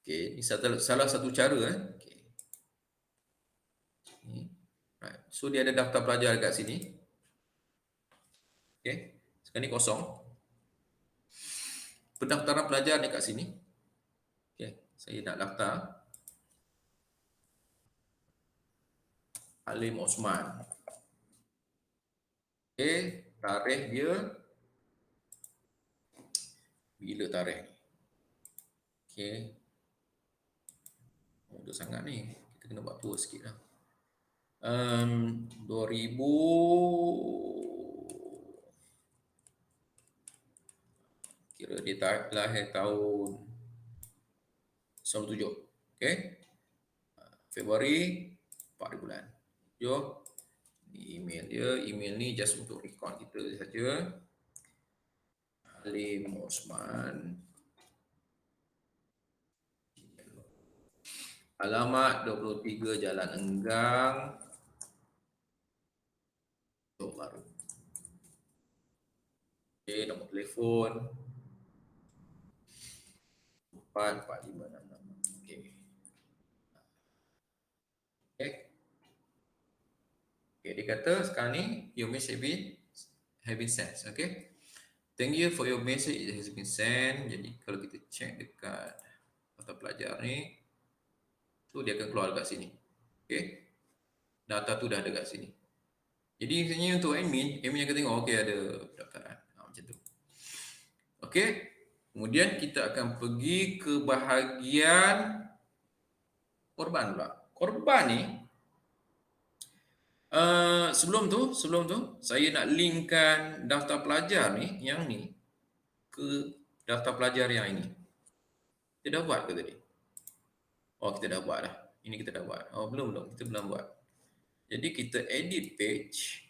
Okey, ni salah satu cara okey. Ni. Right. So dia ada daftar pelajar dekat sini. Okey. Sekarang ni kosong. Pendaftaran pelajar dekat sini. Okey, saya nak daftar Halim Osman. Okey, tarikh dia bila tarikh ni? Okey, mudah sangat ni. Kita kena buat tua sikit lah. 2000 kira dia lahir tahun 97. Okey. Februari 4 bulan. Jom. Ni email dia. Email ni just untuk record kita saja. Halim Osman. Alamat 23 Jalan Enggang, Johor Bahru. Okey, nombor telefon 445666. Okey. Okey. Okey, dia kata sekarang ni your message have been sent. Okey. Thank you for your message, it has been sent. Jadi kalau kita check dekat data pelajar ni, tu dia akan keluar dekat sini. Okey. Data tu dah ada dekat sini. Jadi sebenarnya untuk admin akan tengok okey ada pendaftaran. Macam tu. Okey. Kemudian kita akan pergi ke bahagian korban pula. Korban ni sebelum tu saya nak linkkan daftar pelajar ni yang ni ke daftar pelajar yang ini. Kita dah buat ke tadi? Oh, kita dah buat dah. Ini kita dah buat. Oh, belum. Kita belum buat. Jadi kita edit page.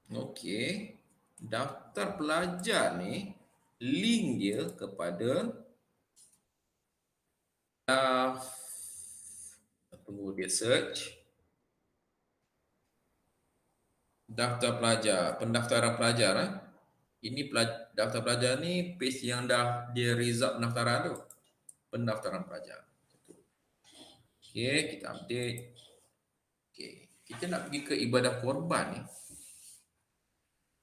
Okey. Daftar pelajar ni link dia kepada tunggu dia search. Daftar pelajar, pendaftaran pelajar Ini daftar pelajar ni page yang dah dia result pendaftaran tu. Pendaftaran pelajar. Okey, kita update. Okey, kita nak pergi ke ibadah korban ni.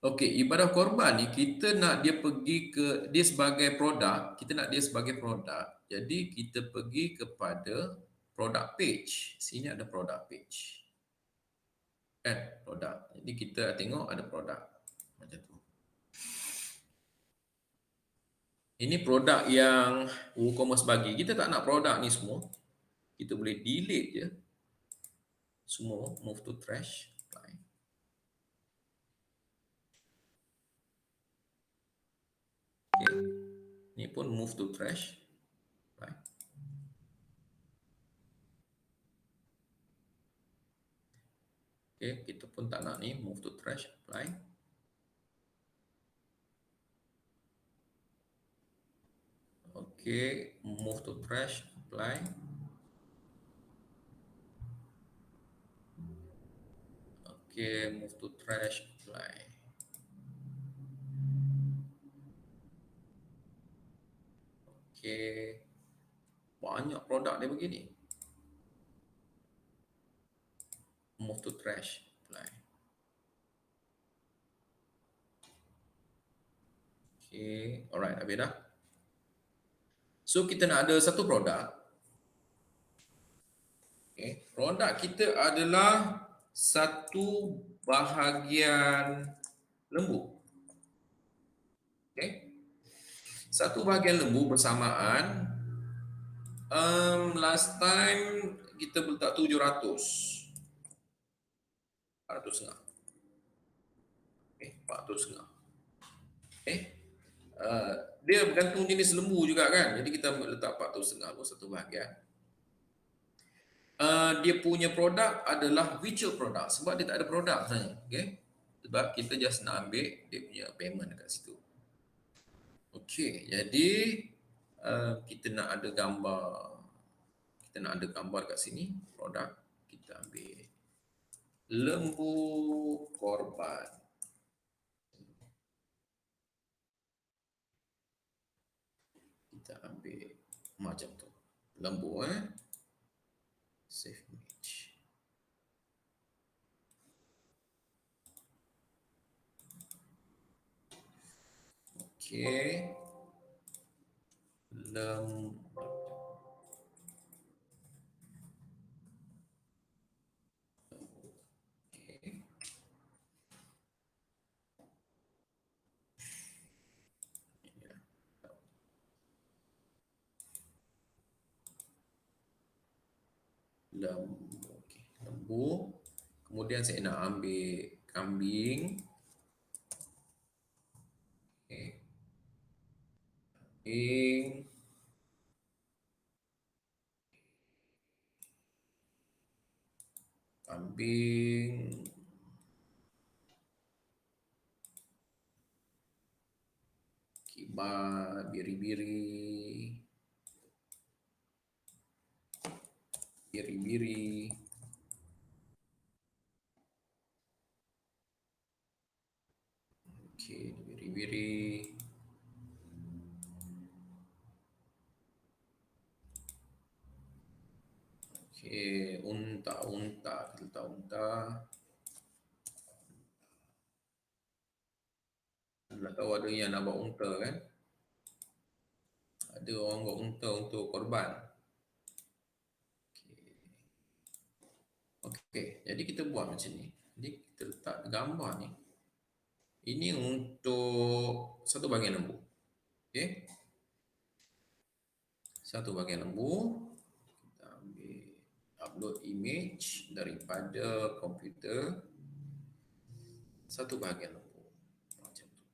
Okey, ibadah korban ni kita nak dia pergi ke dia sebagai produk, kita nak dia sebagai produk. Jadi kita pergi kepada product page. Sini ada product page. Kan, produk. Jadi kita tengok ada produk macam tu. Ini produk yang WooCommerce bagi. Kita tak nak produk ni semua. Kita boleh delete je. Semua, move to trash. Apply. Okay. Ni pun move to trash. Apply. Okay, kita pun tak nak ni, move to trash. Apply. Okay, move to trash. Apply. Okay, move to trash. Apply. Okay. Banyak produk dia begini. Move to trash. Apply. Okay, alright, habis dah. So kita nak ada satu produk. Okay. Produk kita adalah satu bahagian lembu. Okay. Satu bahagian lembu bersamaan. Last time kita letak 700. 400 setengah. Okay, 400 setengah. Okay. Dia bergantung jenis lembu juga kan. Jadi kita letak 400 setengah pun satu bahagian. Dia punya produk adalah virtual product sebab dia tak ada produk sebenarnya. Okay. Sebab kita just nak ambil dia punya payment dekat situ. Okey, jadi kita nak ada gambar. Kita nak ada gambar kat sini, produk. Kita ambil lembu korban. Kita ambil macam tu. Lembu save image. Okey. Lem okey. Lembu. Okey, lembu. Kemudian saya nak ambil kambing. Okey. Kambing. Kambing. Kibar, biri-biri. Biri-biri. Okey, biri-biri. Okey, unta. Kita letak unta. Nak tahu ada yang nak buat unta kan? Ada orang buat unta untuk korban. Okey, jadi kita buat macam ni. Jadi kita letak gambar ni. Ini untuk satu bahagian lembu. Okey. Satu bahagian lembu. Kita ambil upload image daripada komputer. Satu bahagian lembu. Macam tu.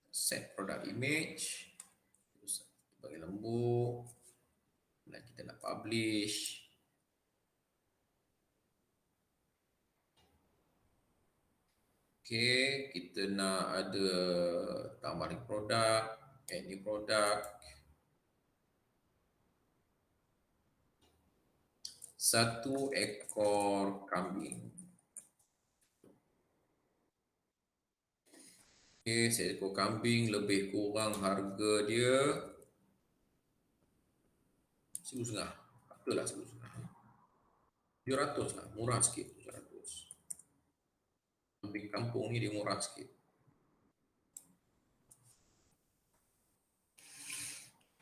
Set product image. Bahagian lembu. Dan kita nak publish. Okey, kita nak ada tambah produk, add new produk. Satu ekor kambing. Okey, seekor kambing lebih kurang harga dia RM1,500. Betul lah RM1,500. RM700 lah, murah sikit RM700. Kambing kampung ni dia murah sikit.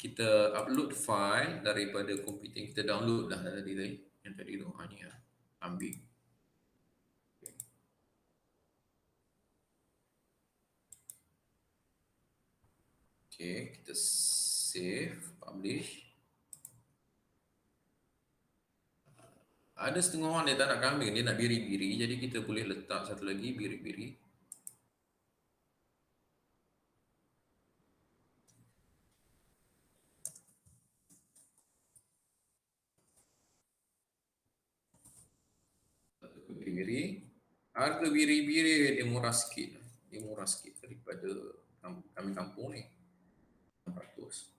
Kita upload file daripada komputer, kita download lah tadi. Yang tadi tu, ni lah, kambing. Okey, kita save, publish. Ada setengah orang dia tak nak kambing, dia nak biri-biri. Jadi kita boleh letak satu lagi, biri-biri. Biri-biri. Harga biri-biri dia murah sikit. Dia murah sikit daripada kambing kampung ni. RM600.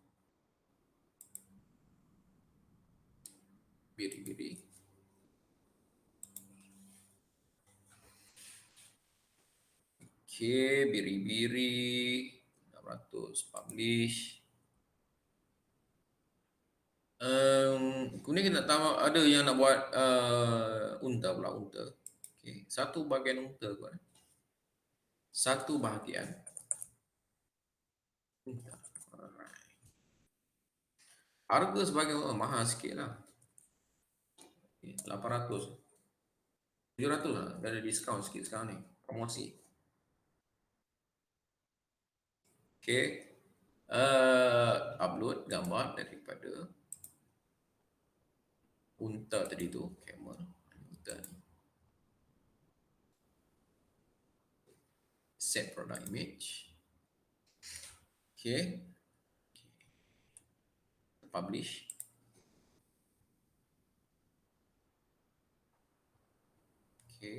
Biri-biri. Okey, biri-biri. RM600. Publish. Kemudian kita nak tahu ada yang nak buat unta pula, unta. Okey, satu bahagian unta kot. Satu bahagian unta. Alright. Harga sebagai mahal sikit lah. Okay, RM800. RM700 lah. Dah ada diskaun sikit sekarang ni. Promosi. Okey. Upload gambar daripada unta tadi tu. Camel. Unta ni. Set product image. Okey. Publish. Okey.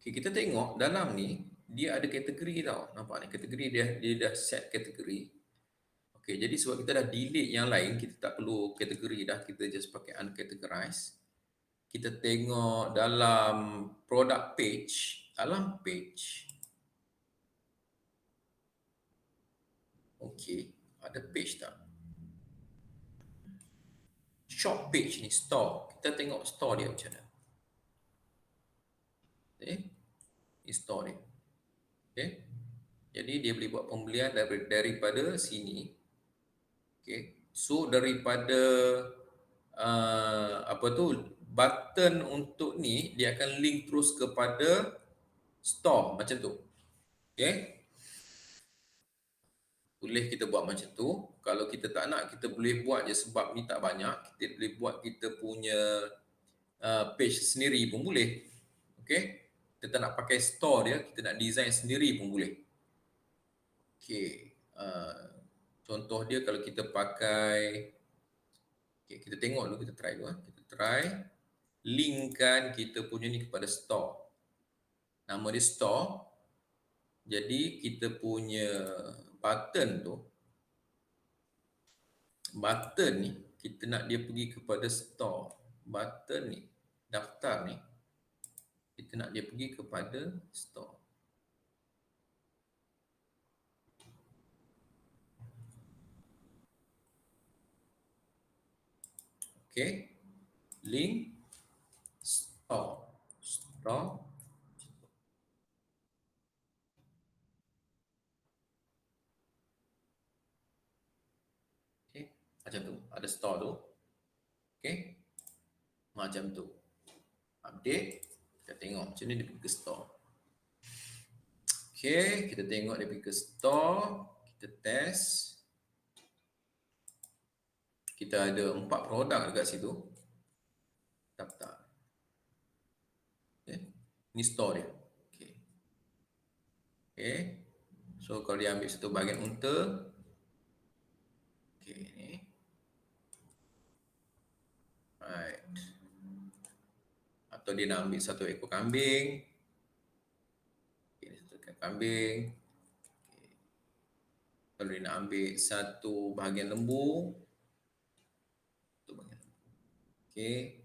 Okey, kita tengok dalam ni dia ada kategori tau. Nampak ni kategori dia dah set kategori. Okey, jadi sebab kita dah delete yang lain, kita tak perlu kategori dah, kita just pakai uncategorize. Kita tengok dalam product page, dalam page Okey, ada page tak? Shop page ni, store. Kita tengok store dia macam mana. Okay, ni store dia. Okay, jadi dia boleh buat pembelian daripada sini. Okay, so daripada apa tu, button untuk ni dia akan link terus kepada store macam tu. Okay, boleh kita buat macam tu. Kalau kita tak nak, kita boleh buat je sebab ni tak banyak. Kita boleh buat kita punya page sendiri pun boleh. Okay, kita tak nak pakai store dia, kita nak design sendiri pun boleh. Okay, contoh dia kalau kita pakai, okay, kita tengok dulu, kita try dulu. Kita try linkkan kita punya ni kepada store. Nama dia store. Jadi kita punya button tu, button ni kita nak dia pergi kepada store. Button ni, daftar ni, kita nak dia pergi kepada store. Okay, link store. Store. Okay, macam tu. Ada store tu. Okay, macam tu. Update. Kita tengok macam ni dia pergi ke store. Okay, kita tengok dia pergi ke store. Kita test. Kita ada 4 produk dekat situ. Daftar. Okay, ni store dia. Okay. Okay. So kalau dia ambil satu bahagian unta. Okay, ni. Right. Atau dia nak ambil satu ekor kambing. Okay, satu ekor kambing. Okay. Kalau dia nak ambil satu bahagian lembu. Satu bahagian lembu. Okay.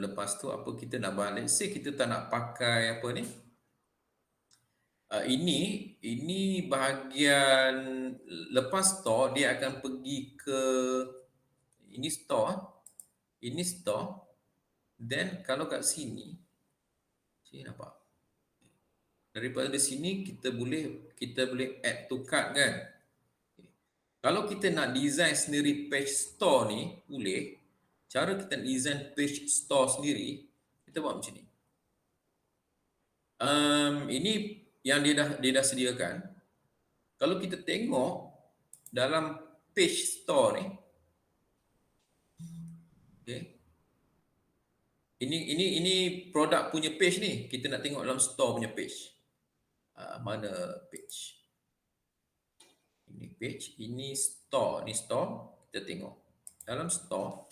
Lepas tu apa kita nak buat? Let's say kita tak nak pakai apa ni? Ini bahagian lepas store dia akan pergi ke ini store. Ini store. Then kalau kat sini nampak. Daripada sini kita boleh add to cart kan. Kalau kita nak design sendiri page store ni boleh. Cara kita design page store sendiri, kita buat macam ni. Ini yang dia dah sediakan. Kalau kita tengok dalam page store ni, okay, ini produk punya page ni. Kita nak tengok dalam store punya page. Mana page? Ini page, ini store, ni store. Kita tengok dalam store.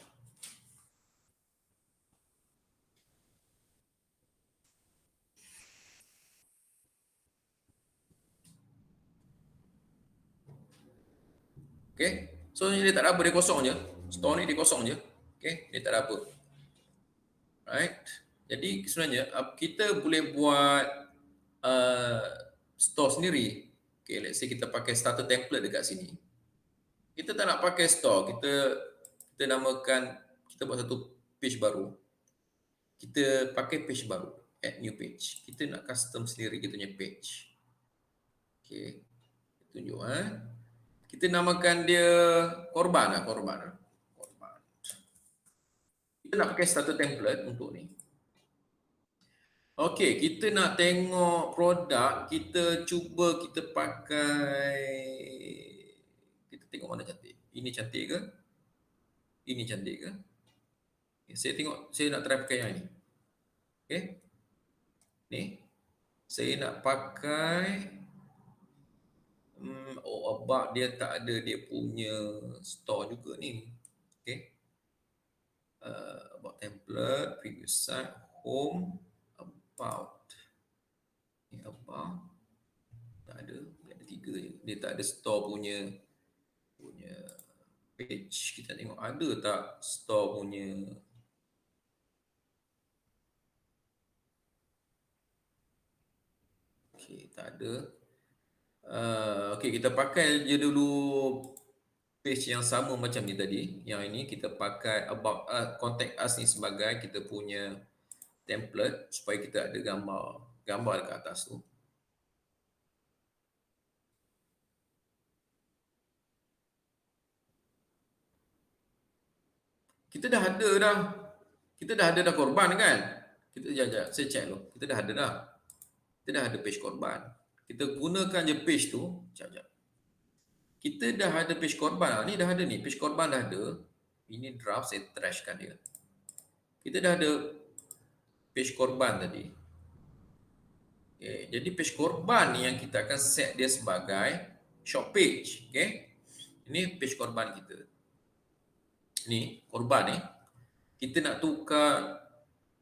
Okay, so dia tak ada apa, dia kosong je. Store ni dia kosong je. Okay, dia tak ada apa. Right. Jadi sebenarnya kita boleh buat store sendiri. Okay, let's say kita pakai starter template dekat sini. Kita tak nak pakai store, kita namakan, kita buat satu page baru. Kita pakai page baru, add new page. Kita nak custom sendiri kita punya page. Okay, tunjuk kita namakan dia korban. Kita nak pakai starter template untuk ni. Okey, kita nak tengok produk, kita cuba kita pakai, kita tengok mana cantik. Ini cantik ke? Ini cantik ke? Okay, saya tengok, saya nak try pakai yang ini. Okey. Ni. Saya nak pakai about dia tak ada dia punya store juga ni. Okey. About template, previous site, home, about. Ni about. Tak ada, dia ada 3 je. Dia tak ada store punya page. Kita tengok ada tak store punya tak ada. Okey, kita pakai je dulu page yang sama macam ni tadi. Yang ini kita pakai about us, contact us ni sebagai kita punya template supaya kita ada gambar dekat atas tu. Kita dah ada dah. Kita dah ada dah korban kan? Kita jap, saya check dulu. Kita dah ada dah. Kita dah ada page korban. Kita gunakan je page tu. Jap. Kita dah ada page korban. Ni dah ada ni. Page korban dah ada. Ini draft, saya trashkan dia. Kita dah ada page korban tadi. Okay. Jadi page korban ni yang kita akan set dia sebagai shop page. Okay. Ini page korban kita. Ni korban ni. Kita nak tukar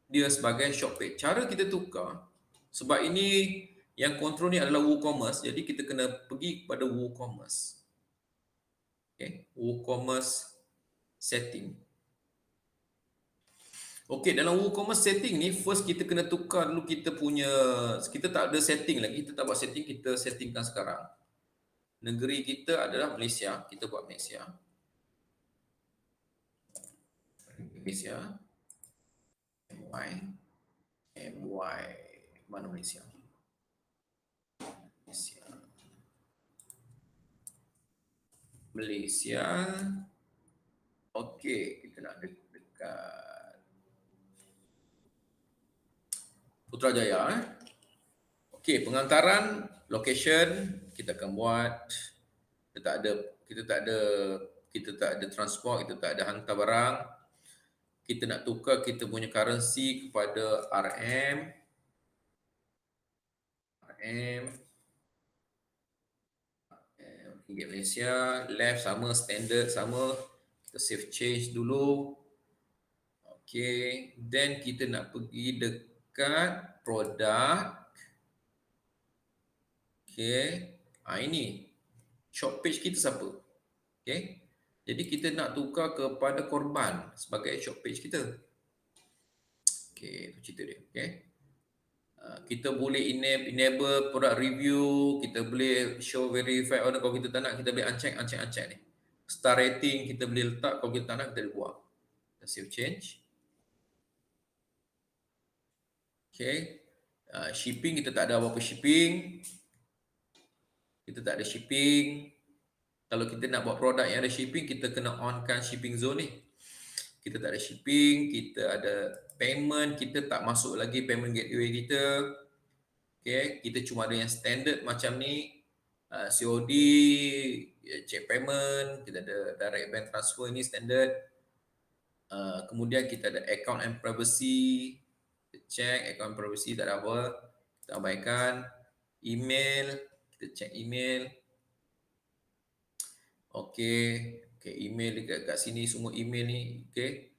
dia sebagai shop page. Cara kita tukar, sebab ini yang kontrol ni adalah WooCommerce, jadi kita kena pergi kepada WooCommerce. Okay. WooCommerce setting. Okey, dalam WooCommerce setting ni, first kita kena tukar dulu kita punya, kita tak ada setting lagi, kita tak buat setting, kita settingkan sekarang. Negeri kita adalah Malaysia, kita buat Malaysia. Malaysia. MY. Mana Malaysia? Malaysia. Okey, kita nak dekat Putrajaya. Okey, pengantaran, location kita akan buat. Kita tak ada transport, kita tak ada hantar barang. Kita nak tukar kita punya currency kepada RM. Ringgit Malaysia, left sama, standard sama. Kita save change dulu. Okey, then kita nak pergi dekat produk. Okey, ini shop page kita siapa? Okey, jadi kita nak tukar kepada korban sebagai shop page kita. Okey, itu cerita dia. Okey, kita boleh enable product review, kita boleh show verify order. Kalau kita tak nak, kita boleh uncheck ni. Star rating kita boleh letak, kalau kita tak nak, kita boleh buang. Kita save change. Okay. Shipping, kita tak ada apa-apa shipping. Kita tak ada shipping. Kalau kita nak buat produk yang ada shipping, kita kena onkan shipping zone ni. Kita tak ada shipping, kita ada payment, kita tak masuk lagi payment gateway kita. Okay, kita cuma ada yang standard macam ni. COD, check payment, kita ada direct bank transfer, ni standard. Kemudian kita ada account and privacy. Kita check account privacy, tak ada apa. Kita abaikan. Email, kita check email. Okey, email dekat sini, semua email ni. Okey,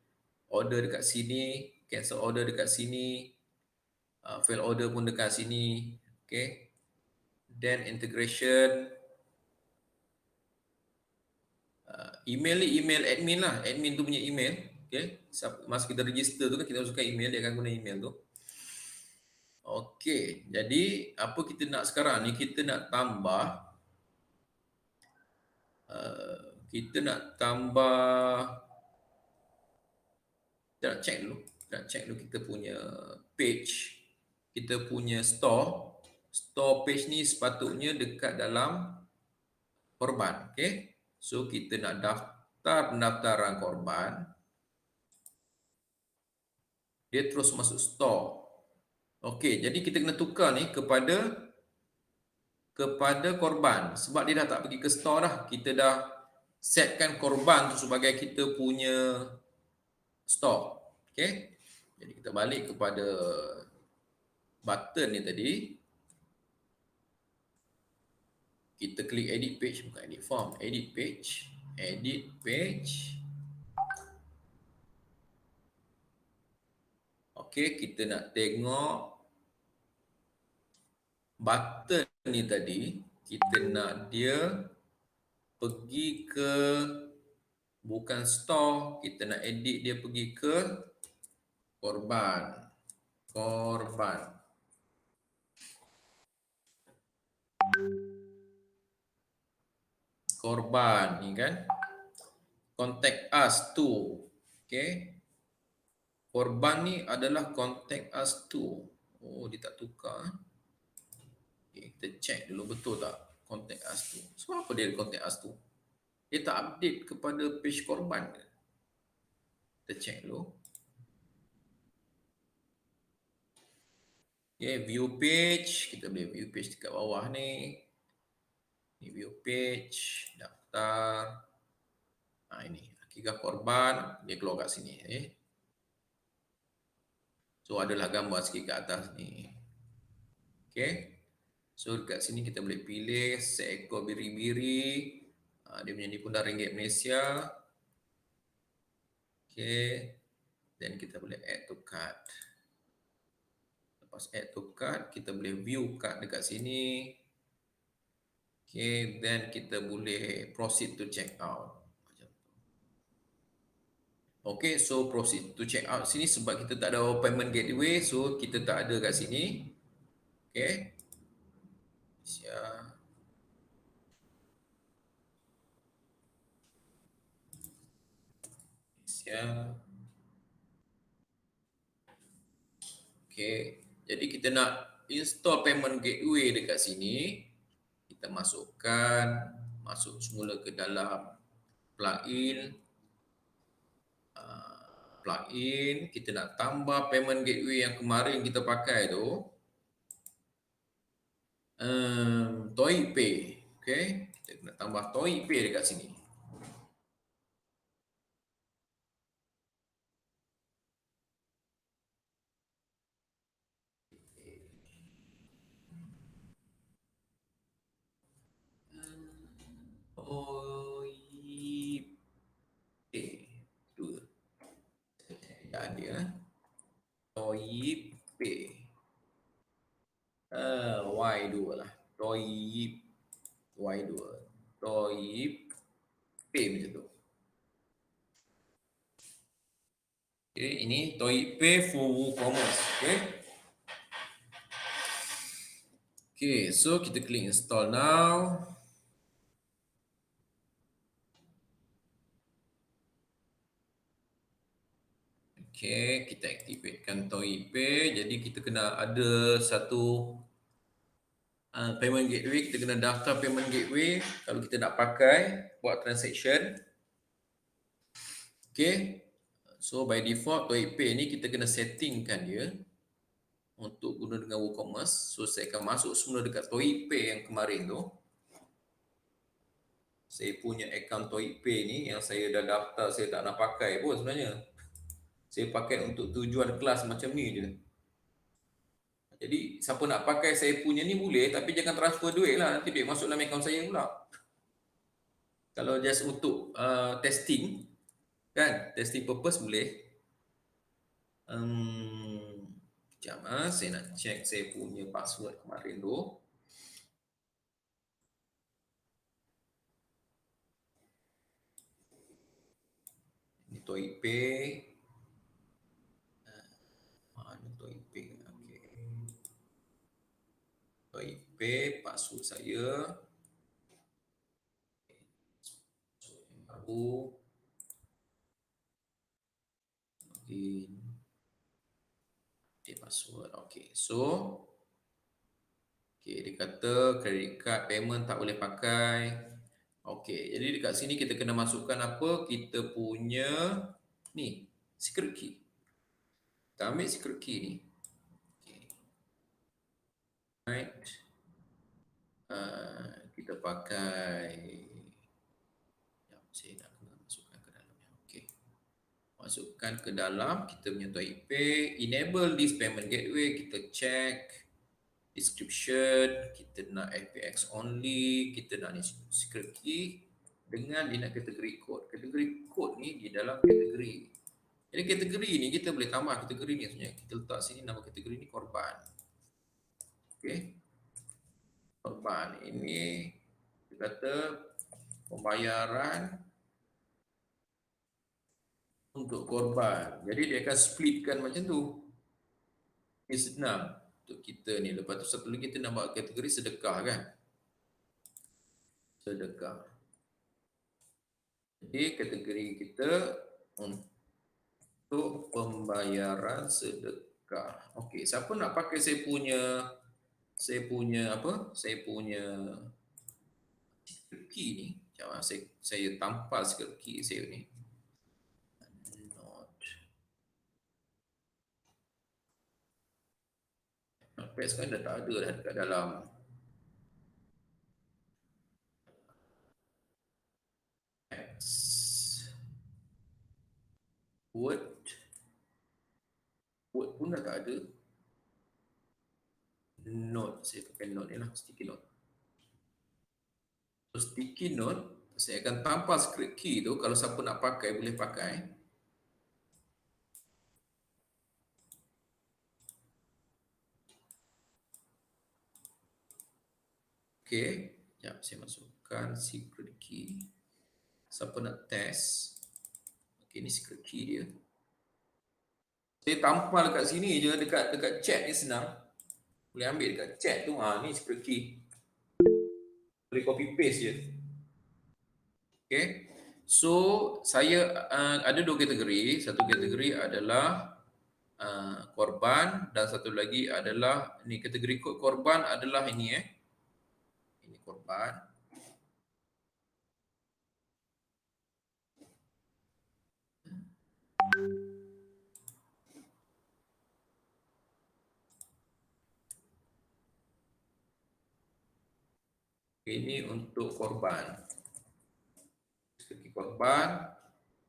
order dekat sini, cancel order dekat sini, fail order pun dekat sini. Okey, then integration. Email ni email admin lah, admin tu punya email. Okey, masa kita register tu kan kita masukkan email, dia akan guna email tu. Okey, jadi apa kita nak sekarang ni, kita nak tambah kita nak check dulu kita punya page, kita punya store page ni sepatutnya dekat dalam korban. Okay, so kita nak daftar pendaftaran korban, dia terus masuk store. Okay, jadi kita kena tukar ni kepada korban, sebab dia dah tak pergi ke store dah. Kita dah setkan korban tu sebagai kita punya store. Okay, jadi kita balik kepada button ni tadi. Kita klik edit page, bukan edit form, edit page. Okay, kita nak tengok button ni tadi, kita nak dia pergi ke bukan store, kita nak edit dia pergi ke korban. korban ni kan. Contact us to. Okay. Korban ni adalah contact us to. Oh, dia tak tukar. Okay, kita check dulu betul tak contact us to. So apa dia contact us to? Dia tak update kepada page korban ke? Kita check dulu. Okay, view page. Kita boleh view page dekat bawah ni. Ni view page, daftar. Ini akikah korban, dia keluar kat sini. So adalah gambar sikit kat atas ni. Okay. So dekat sini kita boleh pilih seekor biri-biri. Dia punya ni pun dah ringgit Malaysia. Okay. Dan kita boleh add to cart. Lepas add to cart, kita boleh view cart dekat sini. Okay. Then kita boleh proceed to check out. Okay, so proceed to check out sini sebab kita tak ada payment gateway, so kita tak ada kat sini. Okay. Okay. Jadi kita nak install payment gateway dekat sini. Kita masuk semula ke dalam plugin. Kita nak tambah payment gateway yang kemarin kita pakai tu. ToyPay. Okay. Kita nak tambah ToyPay dekat sini. Dia ToyPay. Y2 lah. Y2. ToyPay macam tu. Okay, ini ToyPay for WooCommerce. Okay. Okay, so kita klik install now. Okay, kita aktifkan ToyPay. Jadi kita kena ada satu payment gateway. Kita kena daftar payment gateway kalau kita nak pakai buat transaction. Okay, so by default ToyPay ni kita kena settingkan dia untuk guna dengan WooCommerce. So saya akan masuk semula dekat ToyPay yang kemarin tu. Saya punya account ToyPay ni yang saya dah daftar, saya tak nak pakai pun sebenarnya. Saya pakai untuk tujuan kelas macam ni je. Jadi siapa nak pakai saya punya ni boleh, tapi jangan transfer duit lah, nanti duit masuk dalam akaun saya pula. Kalau just untuk testing, kan, testing purpose boleh. Sekejap, saya nak check saya punya password kemarin tu. Ini ToyPay. ToyPay. Okay. ToyPay, password saya. Baru. Login. Password. Okay. So, okay, dia kata credit card payment tak boleh pakai. Okay, jadi dekat sini kita kena masukkan apa? Kita punya ni, secret key. Kita ambil secret key ni. Okay. Right. Kita pakai, saya nak masukkan ke dalamnya. Okay. Masukkan ke dalam kita punya ToyPay. Enable this payment gateway. Kita check description. Kita nak FPX only. Kita nak ni secret key. Dengan dia nak kategori code. Kategori code ni di dalam kategori. Jadi kategori ni kita boleh tambah kategori ni sebenarnya. Kita letak sini nama kategori ni korban. Okay. Korban ini kita kata pembayaran untuk korban. Jadi dia akan splitkan macam tu. Ini senang untuk kita ni. Lepas tu satu lagi kita nak buat kategori sedekah kan. Sedekah. Jadi kategori kita untuk pembayaran sedekah. Okey, siapa nak pakai saya punya apa? Saya punya key ni. Sekejap saya tampal sikit key saya ni. Notepad sekarang dah tak ada dah dekat dalam. Word. Word pun dah tak ada. Note. Saya pakai note ni lah. Sticky note. So, sticky note. Saya akan tampal script key tu. Kalau siapa nak pakai, boleh pakai. Okey. Sekejap saya masukkan secret key. Siapa nak test. Okey, ni secret key dia. Saya tampal kat sini je, dekat chat ni senang. Boleh ambil dekat chat tu. Ni secret key. Boleh copy paste je. Okay. So, saya ada dua kategori. Satu kategori adalah korban dan satu lagi adalah ni kategori kod korban adalah ini Ini korban. Ini untuk korban. Kategori korban.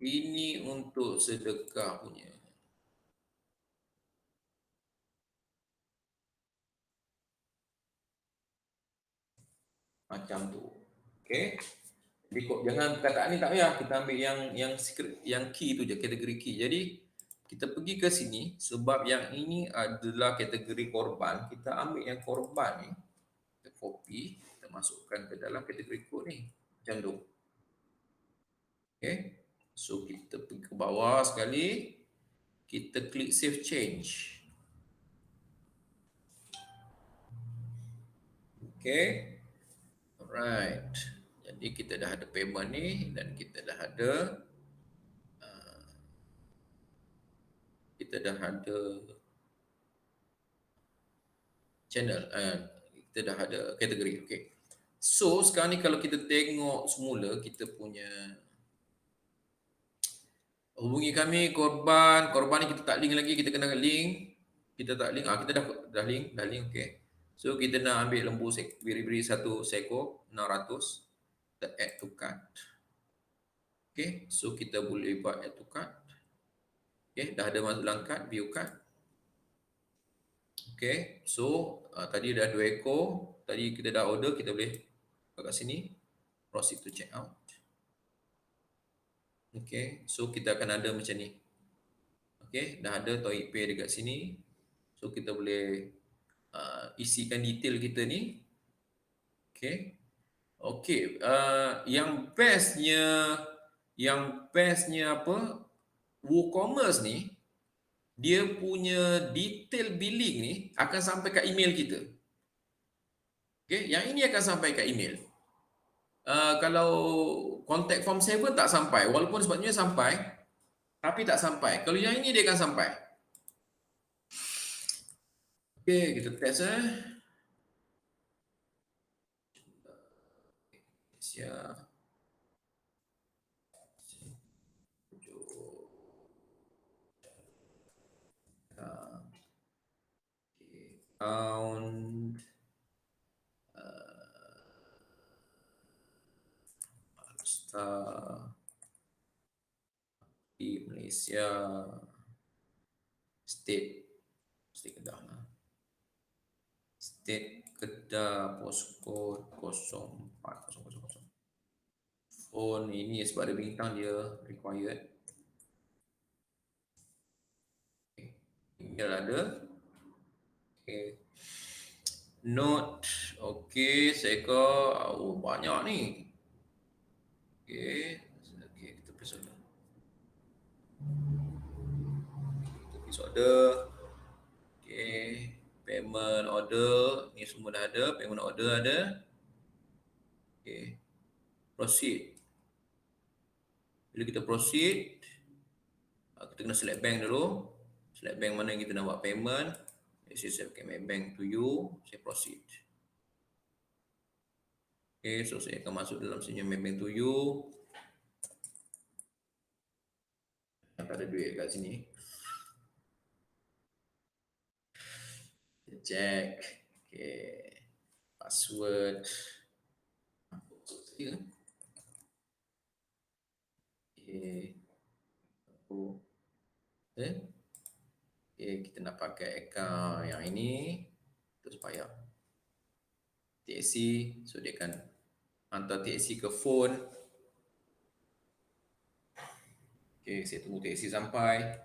Ini untuk sedekah punya. Macam tu. Okay. Jadi jangan perkataan ni tak payah, kita ambil yang secret, yang key tu je, kategori key. Jadi kita pergi ke sini sebab yang ini adalah kategori korban, kita ambil yang korban ni, kita copy, kita masukkan ke dalam kategori kod ni. Macam tu. Okay. So kita pergi ke bawah sekali, kita klik save change. Okay. Alright. Jadi kita dah ada payment ni dan kita dah ada channel, kita dah ada kategori. Okay. So sekarang ni kalau kita tengok semula kita punya hubungi kami korban ni kita tak link lagi, kita kena link. Kita tak link, kita dah link, okay. So kita nak ambil lembu beri satu seekor 600, kita add to cart. Okay, so kita boleh buat add to cart. Okay, dah ada masuk dalam cart, view cart. Okay, so tadi dah 2 ekor, tadi kita dah order, kita boleh kat sini, proceed to check out. Okay, so kita akan ada macam ni. Okay, dah ada Toy Pay dekat sini. So kita boleh isikan detail kita ni. Okay. Okay, yang bestnya apa, WooCommerce ni, dia punya detail billing ni akan sampai kat email kita. Okay, yang ini akan sampai kat email. Kalau contact form 7 tak sampai, walaupun sebabnya sampai, tapi tak sampai. Kalau yang ini dia akan sampai. Okay, kita test Malaysia. Account di Malaysia, state Kedah lah. State Kedah, postcode 04000. Phone ini sebab ada bintang dia required. Okay. Email ada. Okay. Note. Okay, seekor. Banyak ni. Okay. Okay, kita pergi order. Okay. Payment order. Ni semua dah ada. Payment order ada. Okay. Proceed. Bila kita proceed, kita kena select bank dulu. Select bank mana yang kita nak buat payment. Saya pakai Maybank to you. Saya proceed. Okay, so saya akan masuk dalam sini Maybank to you. Tak ada duit kat sini. Kita check. Okay. Password. Okay. Okay, kita nak pakai account yang ini. Terus payah. TXC. So dia akan hantar TXC ke phone. Okay, saya tunggu TXC sampai.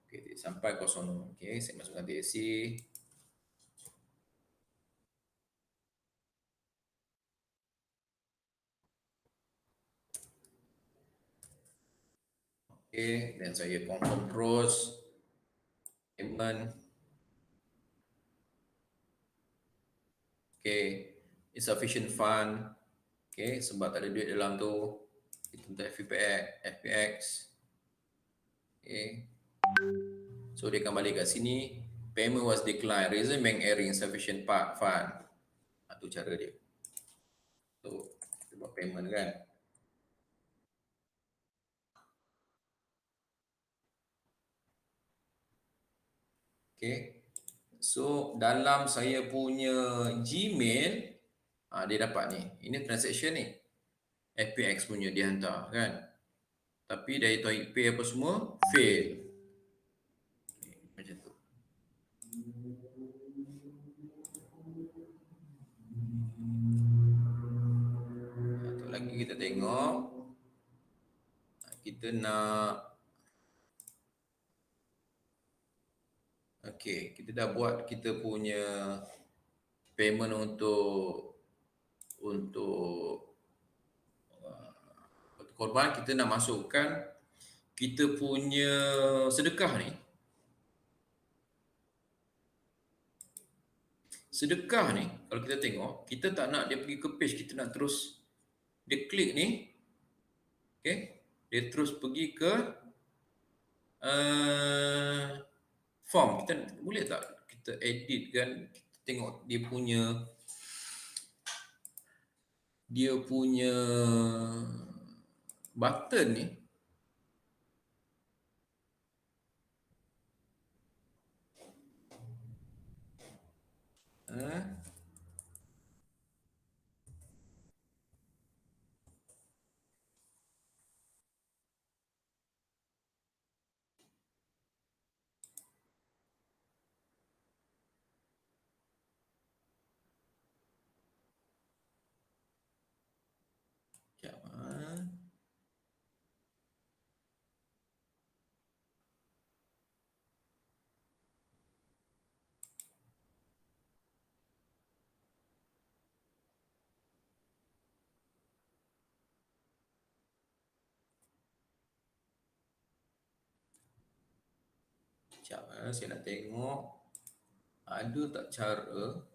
Okay, sampai 0. Okay, saya masukkan TXC. Okay, dan saya confirm terus payment. Okay, insufficient fund. Okay, sebab tak ada duit dalam tu. Kita minta FPX. Okay, so dia akan balik kat sini. Payment was declined. Reason bank error insufficient fund. Itu cara dia. So, kita buat payment kan. Okay. So, dalam saya punya Gmail, dia dapat ni. Ini transaction ni. FPX punya dia hantar kan. Tapi dari Toic Pay apa semua, fail. Okay, macam tu. Satu lagi kita tengok. Kita nak okay, kita dah buat kita punya payment untuk korban. Kita nak masukkan kita punya sedekah ni. Sedekah ni kalau kita tengok, kita tak nak dia pergi ke page, kita nak terus dia klik ni. Okay, dia terus pergi ke form. Kita boleh tak kita edit kan, kita tengok dia punya button ni. Sekejap, saya nak tengok ada tak cara.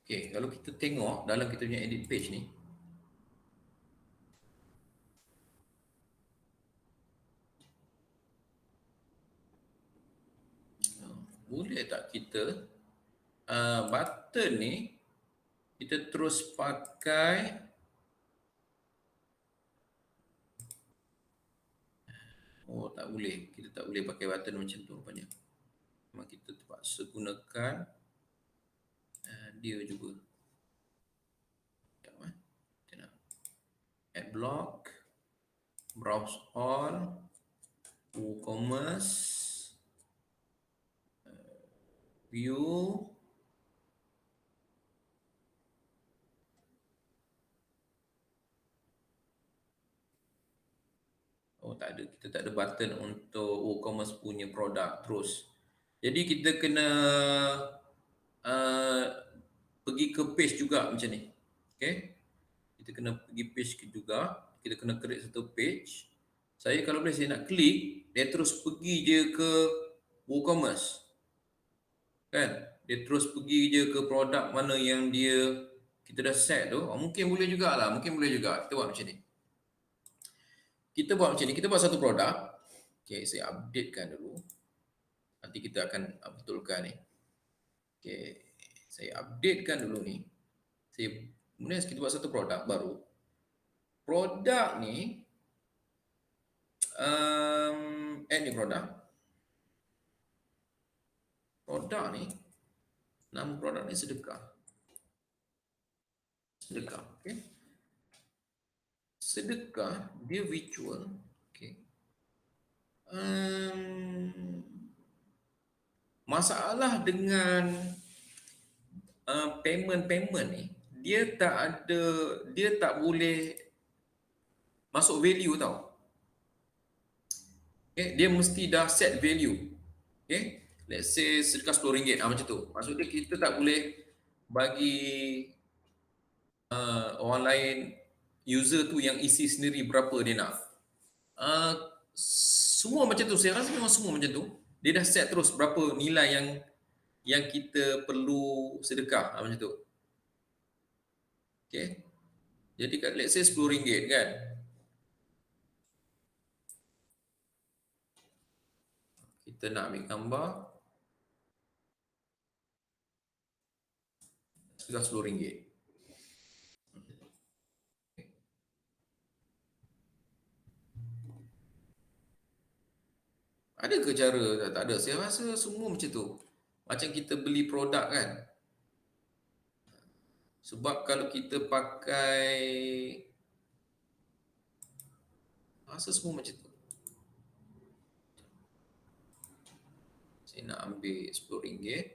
Okay, kalau kita tengok dalam kita punya edit page ni, boleh tak kita button ni kita terus pakai tak boleh. Kita tak boleh pakai button macam tu rupanya. Memang kita terpaksa gunakan dia juga. Sekejap, kita nak add block, browse all, WooCommerce, view, tak ada. Kita tak ada button untuk WooCommerce punya produk terus. Jadi kita kena pergi ke page juga macam ni. Okay. Kita kena pergi page juga. Kita kena create satu page. Saya kalau boleh saya nak klik, dia terus pergi je ke WooCommerce. Kan? dia terus pergi je ke produk mana yang kita dah set tu, mungkin boleh jugalah, mungkin boleh juga. Kita buat macam ni. Kita buat satu produk. Okay, saya updatekan dulu. Nanti kita akan betulkan ni. Okay, saya updatekan dulu ni. Kemudian kita buat satu produk baru. Produk ni, add ni produk. Produk ni, nama produk ni sedekah. Sedekah, okay. Sedekah, dia virtual. Okay. Masalah dengan payment ni, dia tak boleh masuk value tau. Okay, dia mesti dah set value. Okay, let's say sedekah RM10, macam tu. Maksudnya kita tak boleh bagi orang lain, user tu yang isi sendiri berapa dia nak. Semua macam tu, saya rasa memang semua macam tu. Dia dah set terus berapa nilai yang kita perlu sedekah, macam tu. Okay, jadi let's say RM10 kan. Kita nak ambil gambar, sudah RM10. Ada ke cara? Tak ada. Saya rasa semua macam tu. Macam kita beli produk kan. Sebab kalau kita pakai, rasa semua macam tu. Saya nak ambil RM10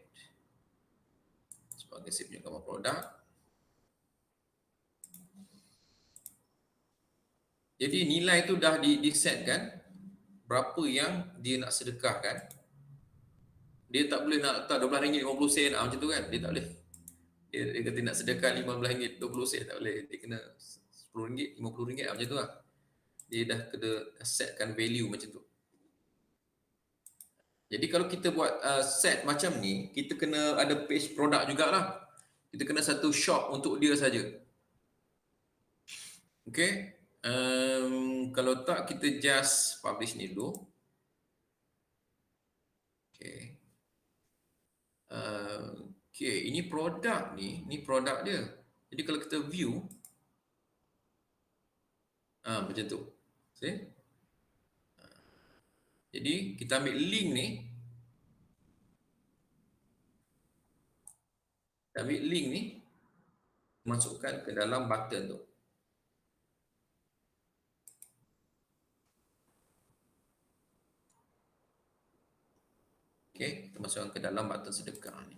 sebagai saya punya gambar produk. Jadi nilai tu dah di-set kan, berapa yang dia nak sedekahkan. Dia tak boleh nak letak RM12.50 macam tu kan. Dia tak boleh. Dia kata nak sedekah RM15.20, tak boleh. Dia kena RM10, RM50 macam tu lah. Dia dah kena setkan value macam tu. Jadi kalau kita buat set macam ni, kita kena ada page produk jugalah. Kita kena satu shop untuk dia saja. Okay. Kalau tak, kita just publish ni dulu. Okay. Okay, ini produk ni produk dia. Jadi kalau kita view, macam tu. See? Jadi kita ambil link ni, masukkan ke dalam button tu. Okay, kita masukkan ke dalam button sedekah ni.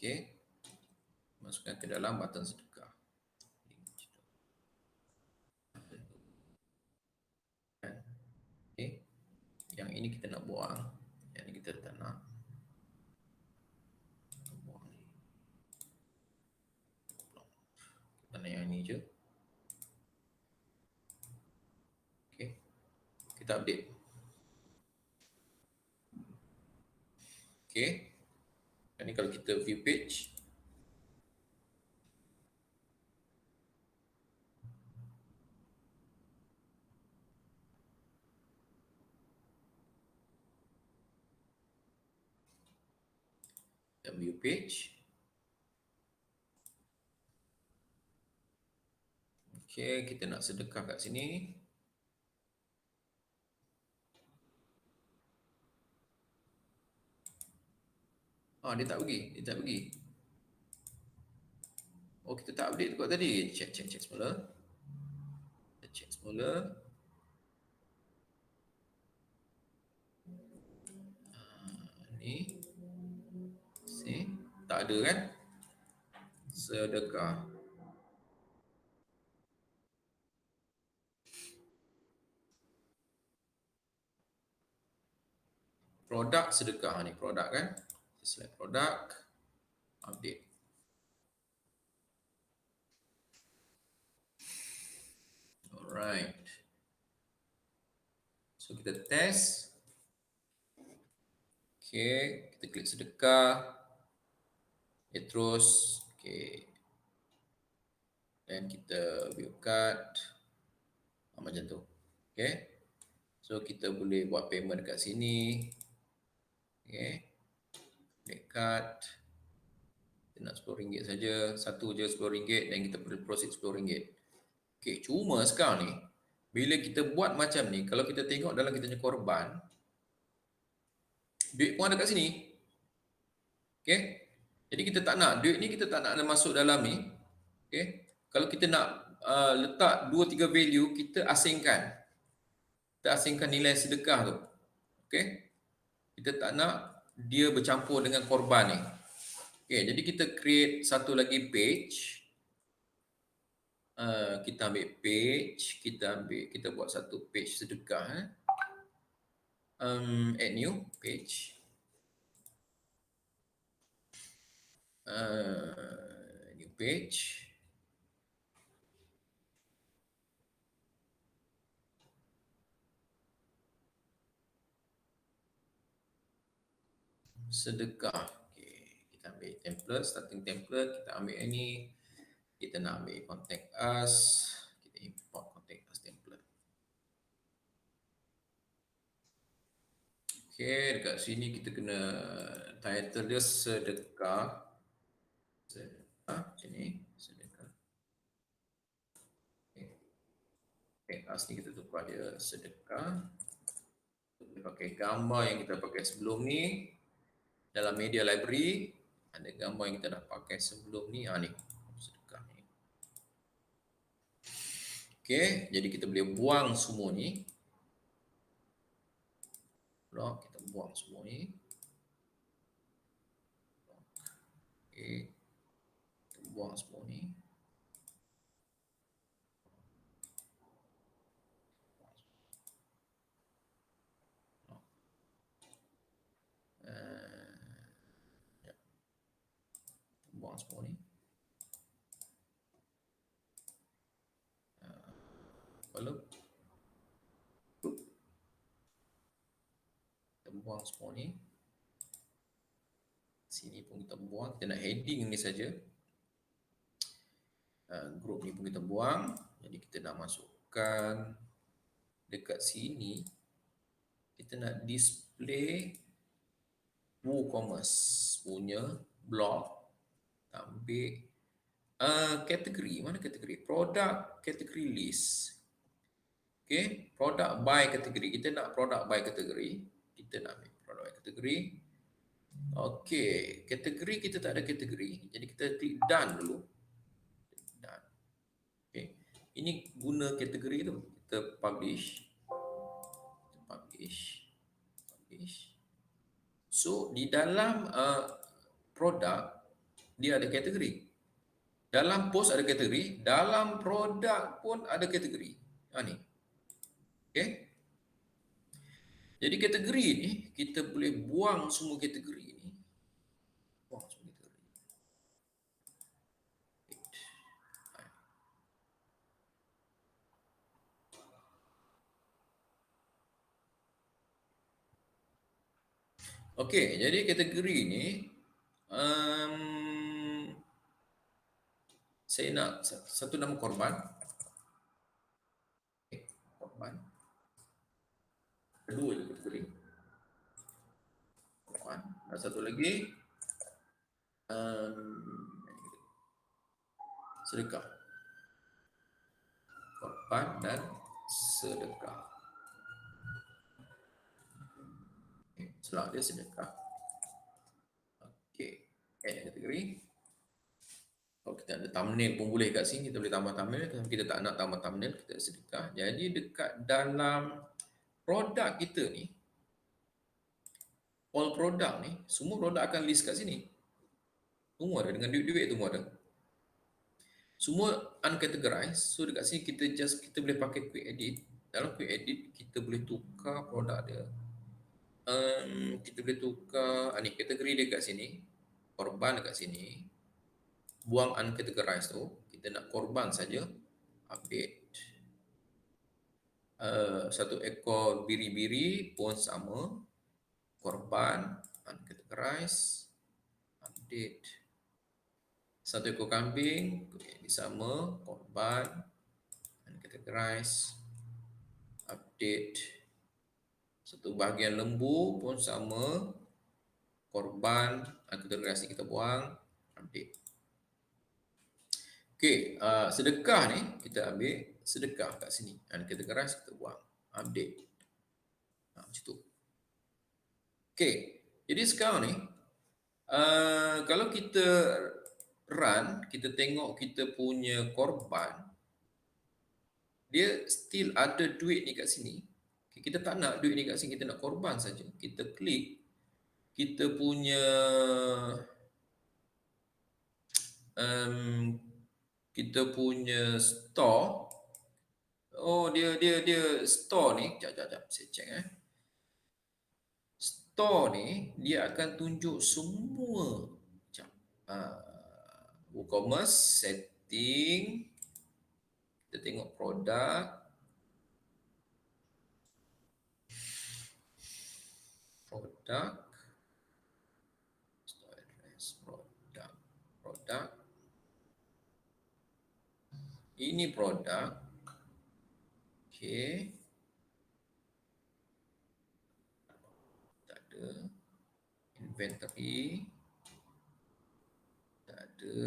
Okay, masukkan ke dalam button sedekah. Okay, yang ini kita nak buang, yang ini kita tak nak. Buang ni. Kita nak yang ini je. Okay, kita update. Okay, ini kalau kita view page, dan view page. Okay, kita nak sedekah kat sini. Dia tak pergi. Oh, kita tak update kot tadi. Check semula. Kita check semula. Ni. See? Tak ada kan? Sedekah. Produk sedekah ni, produk kan? Select produk, update. Alright. So kita test. Okay, kita klik sedekah. Okay, terus. Okay. Dan kita view card. Macam tu. Okay. So kita boleh buat payment dekat sini. Okay. Klik card. Kita nak RM10 saja. Satu je RM10 dan kita boleh proceed RM10. Okay, cuma sekarang ni bila kita buat macam ni, kalau kita tengok dalam kita punya korban, duit pun ada kat sini. Okay. Jadi kita tak nak, duit ni kita tak nak ada masuk dalam ni. Okay. Kalau kita nak letak 2-3 value, kita asingkan. Kita asingkan nilai sedekah tu. Okay. Kita tak nak dia bercampur dengan korban ni. Okay. Jadi kita create satu lagi page. Kita ambil page. Kita buat satu page sedekah. Add new page. New page. Sedekah. Okay. Kita ambil template, starting template. Kita ambil ini. Kita nak ambil contact us. Kita import contact us template. Okay, dekat sini kita kena title dia sedekah. Macam ni, sedekah. Okay. Contact us ni kita tukar dia sedekah. Kita pakai gambar yang kita pakai sebelum ni. Dalam media library, ada gambar yang kita dah pakai sebelum ni. Ni, sedekah ni. Okay, jadi kita boleh buang semua ni. Kita buang semua ni. Okay. Kita buang semua ni. Buang semua ni. Kalau kita buang semua ni. Sini pun kita buang. Kita nak heading ni saja. Group ni pun kita buang. Jadi kita nak masukkan dekat sini. Kita nak display WooCommerce punya blog. Ambil kategori. Mana kategori? Product kategori list. Okay. Product by kategori. Kita nak product by kategori. Kita nak ambil product by kategori. Okay. Kategori kita tak ada kategori. Jadi kita klik done dulu. Done. Okay. Ini guna kategori tu. Kita publish. Publish. So di dalam produk dia ada kategori. Dalam post ada kategori, dalam produk pun ada kategori. Ni. Okay. Jadi kategori ni kita boleh buang semua kategori ni. Buang semua kategori. Okey, jadi kategori ni saya nak satu nama korban. Korban. Kedua je kategori. Korban. Dan satu lagi sedekah. Korban dan sedekah. Setelah dia sedekah. Okey, add kategori. Kalau kita ada thumbnail pun boleh kat sini, kita boleh tambah thumbnail. Kalau kita tak nak tambah thumbnail, kita sedekah. Jadi dekat dalam produk kita ni, all produk ni, semua produk akan list kat sini. Semua ada, dengan duit-duit tu semua ada. Semua uncategorized. So dekat sini kita boleh pakai quick edit. Dalam quick edit kita boleh tukar produk dia. Kita boleh tukar ni kategori dia kat sini. Korban dekat sini. Buang uncategorized tu. Kita nak korban saja. Update. Satu ekor biri-biri pun sama, korban, uncategorize, update. Satu ekor kambing, ini sama, korban, uncategorize, update. Satu bahagian lembu pun sama, korban, uncategorize kita buang, update. Okey, sedekah ni kita ambil sedekah kat sini. Uncategorize kita buang, update. Macam tu. Okey, jadi sekarang ni kalau kita run, kita tengok kita punya korban, dia still ada duit ni kat sini. Okay, kita tak nak duit ni kat sini, kita nak korban saja. Kita klik kita punya kita punya store. Oh, dia store ni, jap saya check Store ni dia akan tunjuk semua. Jap. WooCommerce setting. Kita tengok produk. Store address, produk. Ini produk. Okey. Tak ada. Inventory. Tak ada.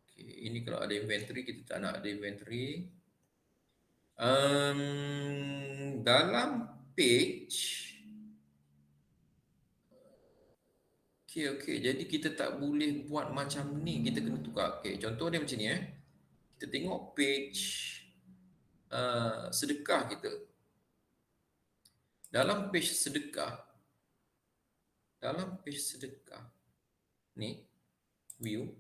Okey, ini kalau ada inventory, kita tak nak ada inventory. Dalam page. Okey. Jadi kita tak boleh buat macam ni. Kita kena tukar. Okey, contoh dia macam ni Kita tengok page sedekah kita. Dalam page sedekah ni view.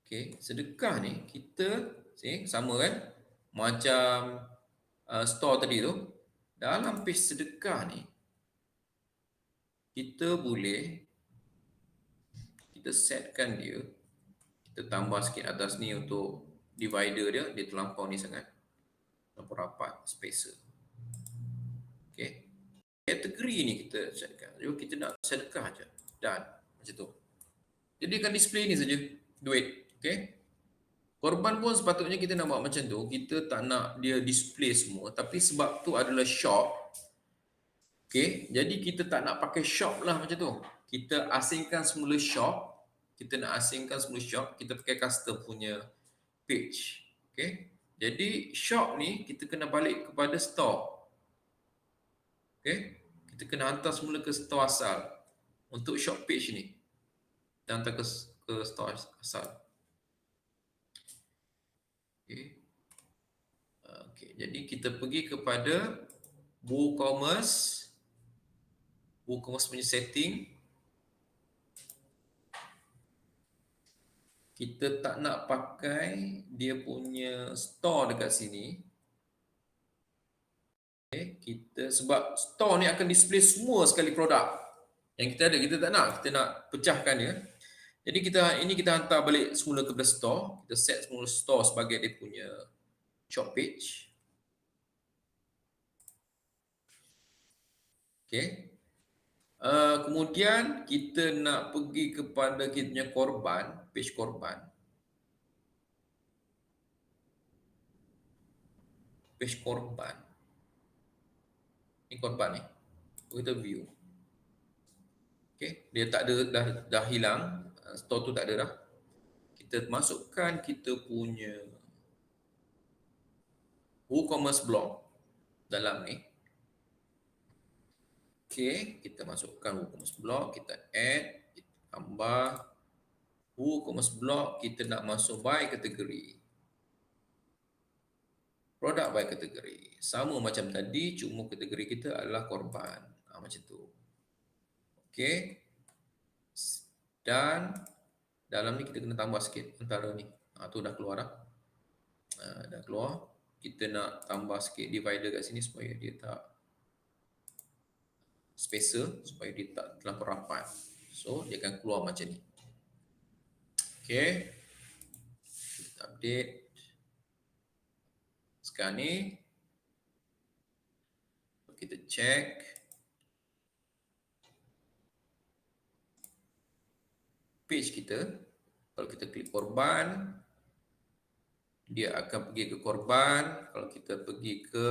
Okey, sedekah ni kita sama kan? Macam store tadi tu. Dalam page sedekah ni kita boleh setkan dia. Kita tambah sikit atas ni untuk divider dia terlampau ni sangat. Terlampau rapat spacer. Okey. Kategori ni kita setkan. Jadi kita nak sedekah aja. Dan macam tu. Jadi akan display ni saja duit. Okey. Korban pun sepatutnya kita nak buat macam tu. Kita tak nak dia display semua, tapi sebab tu adalah shop. Okey, jadi kita tak nak pakai shop lah macam tu. Kita asingkan semula shop. Kita nak asingkan semula shop, kita pakai custom punya page. Okey. Jadi shop ni kita kena balik kepada store. Okey. Kita kena hantar semula ke store asal untuk shop page ni. Kita hantar ke store asal. Okey. Okey, jadi kita pergi kepada WooCommerce punya setting. Kita tak nak pakai dia punya store dekat sini. Okay, kita sebab store ni akan display semua sekali produk yang kita ada. Kita tak nak, kita nak pecahkan dia. Jadi kita hantar balik semula ke store. Kita set semula store sebagai dia punya shop page. Okay. Kemudian kita nak pergi kepada kita punya korban, page korban. Page korban. Ini korban ni. Kita view. Okay. Dia tak ada, dah hilang. Store tu tak ada dah. Kita masukkan kita punya WooCommerce blog dalam ni. Okay, kita masukkan WooCommerce blog, kita add, kita tambah WooCommerce blog, kita nak masuk by kategori. Produk by kategori. Sama macam tadi, cuma kategori kita adalah korban. Macam tu. Okay. Dan dalam ni kita kena tambah sikit antara ni. Tu dah keluar dah. Dah keluar. Kita nak tambah sikit divider kat sini supaya dia tak spacer, supaya dia tak terlalu rapat. So dia akan keluar macam ni. Okey. Kita update. Sekarang ni kita check page kita. Kalau kita klik korban, dia akan pergi ke korban. Kalau kita pergi ke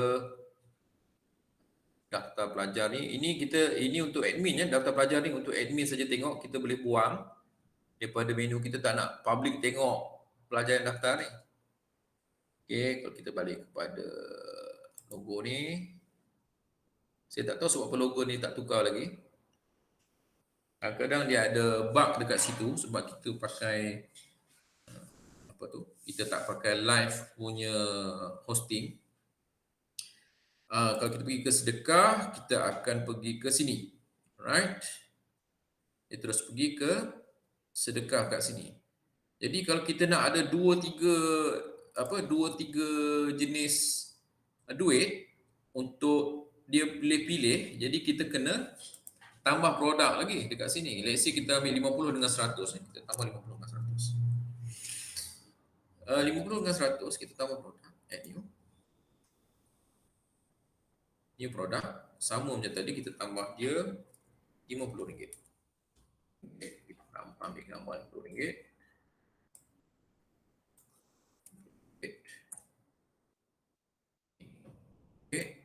daftar pelajar ni, ini untuk admin ya, daftar pelajar ni untuk admin saja tengok, kita boleh buang daripada menu, kita tak nak public tengok pelajar yang daftar ni. Okey, kalau kita balik kepada logo ni, saya tak tahu sebab apa logo ni tak tukar lagi. Kadang-kadang dia ada bug dekat situ sebab kita pakai apa tu? Kita tak pakai live punya hosting. Kalau kita pergi ke sedekah, kita akan pergi ke sini. Alright. Dia terus pergi ke sedekah kat sini. Jadi kalau kita nak ada dua tiga jenis duit untuk dia boleh pilih, jadi kita kena tambah produk lagi dekat sini. Let's say kita ambil 50 dengan 100 ni, kita tambah 50 dengan 100. 50 dengan 100 kita tambah produk, add new product, sama macam tadi kita tambah dia RM50. Kita ambil gambar RM50. Okay.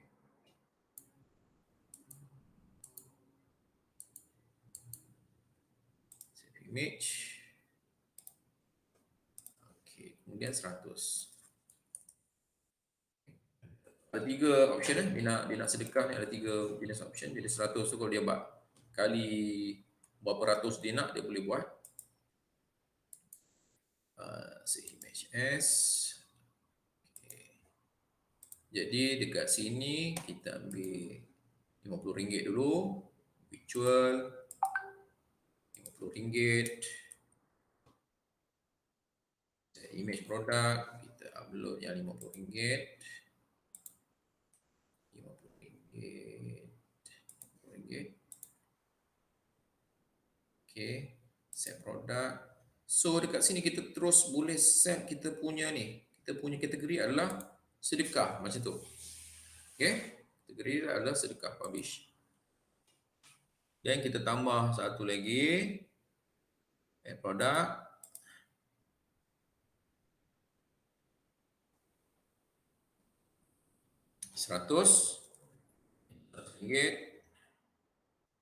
Save image. Okay. Kemudian 100. Ada tiga option dia nak sedekah ni ada tiga jenis option. Jadi 100 tu kalau dia buat kali berapa ratus dia nak, dia boleh buat. Save image as. Okay. Jadi dekat sini kita ambil RM50 dulu. Virtual RM50. Image product kita upload yang RM50. RM50. Okay, set produk. So dekat sini kita terus boleh set kita punya ni. Kita punya kategori adalah sedekah macam tu. Okay, kategori adalah sedekah publish. Dan kita tambah satu lagi, add produk. RM100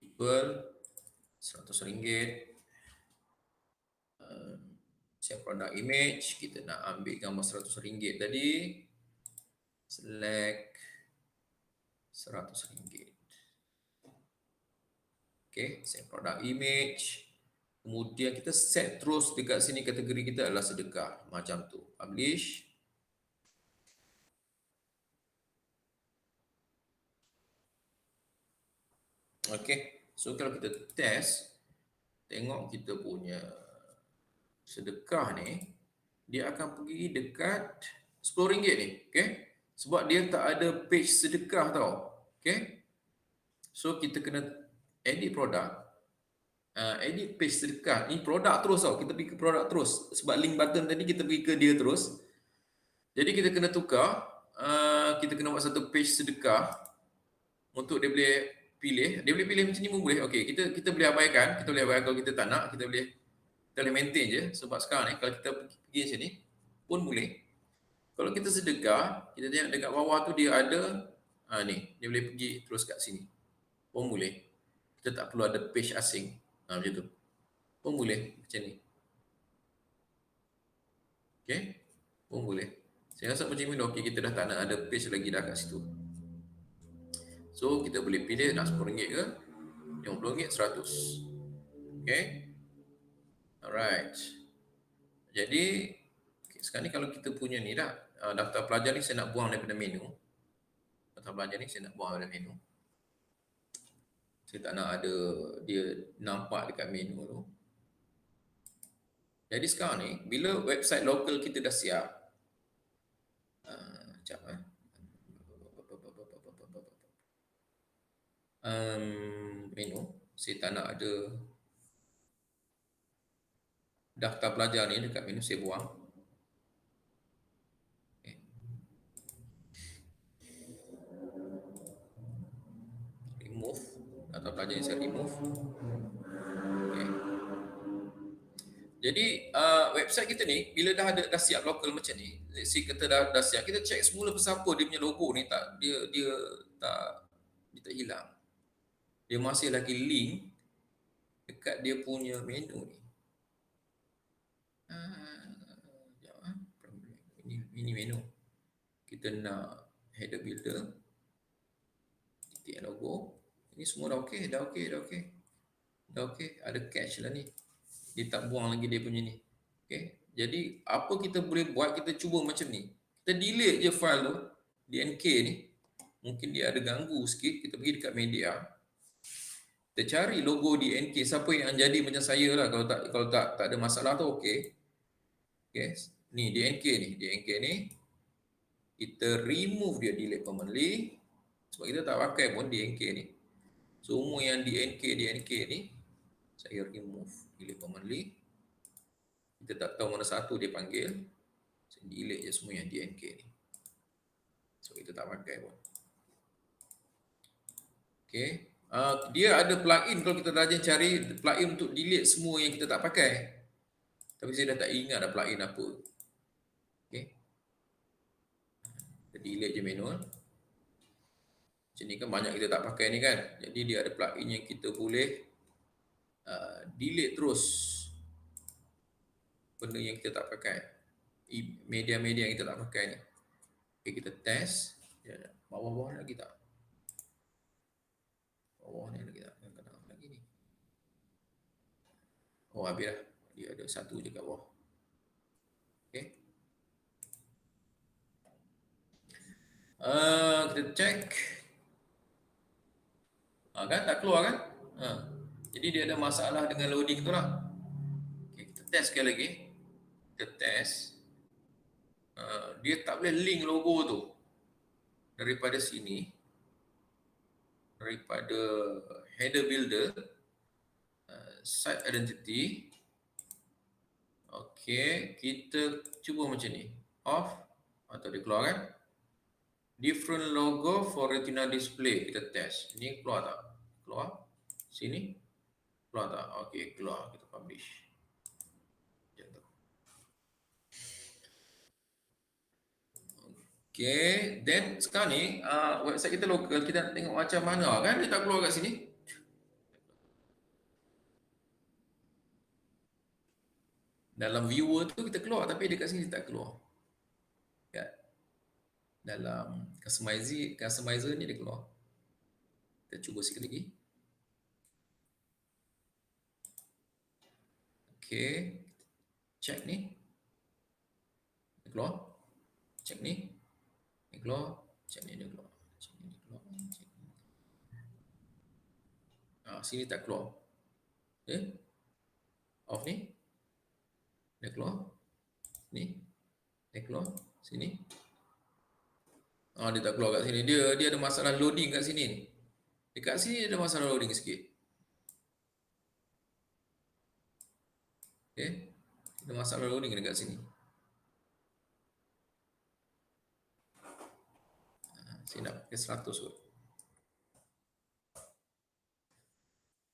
equal RM100. Set produk image, kita nak ambil gambar RM100 tadi, select RM100. Okay, set produk image. Kemudian kita set terus dekat sini kategori kita adalah sedekah. Macam tu. Publish. Okay. So kalau kita test, tengok kita punya sedekah ni, dia akan pergi dekat RM10 ni. Okay. Sebab dia tak ada page sedekah tau. Okay. So kita kena edit produk. Edit page sedekah. Ni produk terus tau. Kita pergi ke produk terus. Sebab link button tadi kita pergi ke dia terus. Jadi kita kena tukar. Kita kena buat satu page sedekah untuk dia boleh pilih. Dia boleh pilih macam ni pun boleh. Okey, kita boleh abaikan. Kita boleh abaikan kalau kita tak nak. Kita boleh maintain je. Sebab sekarang ni kalau kita pergi macam ni pun boleh. Kalau kita sedekah, kita tengok dekat bawah tu dia ada ni. Dia boleh pergi terus kat sini. Pun boleh. Kita tak perlu ada page asing. Macam tu. Pun boleh macam ni. Okey. Pun boleh. Saya rasa macam ni dah okey. Kita dah tak nak ada page lagi dah kat situ. So kita boleh pilih nak RM10 ke RM50, RM100. Okay. Alright. Jadi okay, sekarang ni kalau kita punya ni dah daftar pelajar ni saya nak buang daripada menu. Daftar pelajar ni saya nak buang daripada menu. Saya tak nak ada dia nampak dekat menu tu. Jadi sekarang ni bila website lokal kita dah siap, sekejap menu, saya tak nak ada daftar pelajar ni dekat menu saya buang. Okay. Remove daftar pelajar yang saya remove. Okay. Jadi website kita ni bila dah siap local macam ni, let's say kita dah siap, kita check semula pasal apa dia punya logo ni dia tak hilang. Dia masih lagi link dekat dia punya menu ni. Sekejap, ini menu. Kita nak header builder, titik logo. Ini semua dah okey, dah okey. Ada cache lah ni. Dia tak buang lagi dia punya ni. Okey. Jadi apa kita boleh buat, kita cuba macam ni. Kita delete je file tu, DNK ni. Mungkin dia ada ganggu sikit, kita pergi dekat media. Kita cari logo DNK, siapa yang jadi macam saya lah, kalau tak ada masalah tu okey. Okey. Ni DNK ni. Kita remove dia, delete permanently. Sebab kita tak pakai pun DNK ni. Semua yang DNK ni saya remove, delete permanently. Kita tak tahu mana satu dia panggil. Saya delete je semua yang DNK ni. So kita tak pakai pun. Okay. Dia ada plugin, kalau kita rajin cari plugin untuk delete semua yang kita tak pakai. Tapi saya dah tak ingat ada plugin apa. Okay. Kita delete je manual. Macam ni kan banyak kita tak pakai ni kan. Jadi dia ada plugin yang kita boleh delete terus benda yang kita tak pakai. Media-media yang kita tak pakai ni. Okay, kita test. Bawah-bawah lagi tak? Bawah ni lagi tak? Kadang-kadang lagi ni. Oh, habis dah. Dia ada satu je kat bawah. Okay. Kita check. Kan tak keluar kan? Jadi dia ada masalah dengan loading tu lah. Okay, kita test sekali lagi. Kita test. Dia tak boleh link logo tu daripada sini, daripada header builder, site identity. Okay, kita cuba macam ni, off atau dia keluar kan? Different logo for retina display, kita test. Ni keluar tak? Keluar. Sini keluar tak? Okay, keluar. Kita publish. Okay, then sekarang ni website kita lokal, kita nak tengok macam mana kan, dia tak keluar kat sini. Dalam viewer tu kita keluar, tapi dekat sini tak keluar. Ya. Dalam customizer ni dia keluar. Kita cuba sekali lagi. Okay, check ni. Dia keluar. Check ni. Dia keluar. Check ni, dia keluar. Check ni, dia keluar. Check ni. Sini tak keluar. Okay. Off ni. Dia keluar. Ni. Dia keluar. Sini. Dia tak keluar kat sini. Dia ada masalah loading kat sini ni. Dekat sini ada masalah loading sikit. Okay. Ada masalah loading dekat sini. Saya nak pakai 100 kot.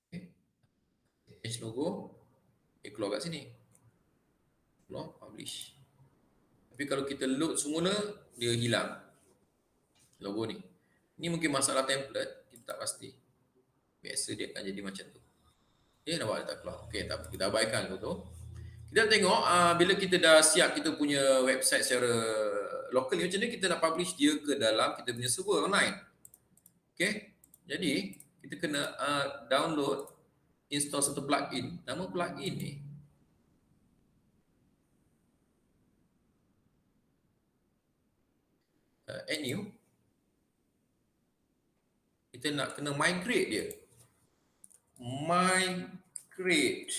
Okay. Change logo. Dia keluar kat sini. Keluar, publish. Tapi kalau kita load semula, dia hilang logo ni. Ini mungkin masalah template, kita tak pasti. Biasa dia akan jadi macam tu. Dia nampak dia tak keluar. Okay, tak apa, kita abaikan tu. Kita tengok bila kita dah siap kita punya website secara lokal macam ni, kita nak publish dia ke dalam kita punya server online. Okay, jadi kita kena download, install satu plugin. Nama plugin ni add new. Kita nak kena migrate dia. Migrate.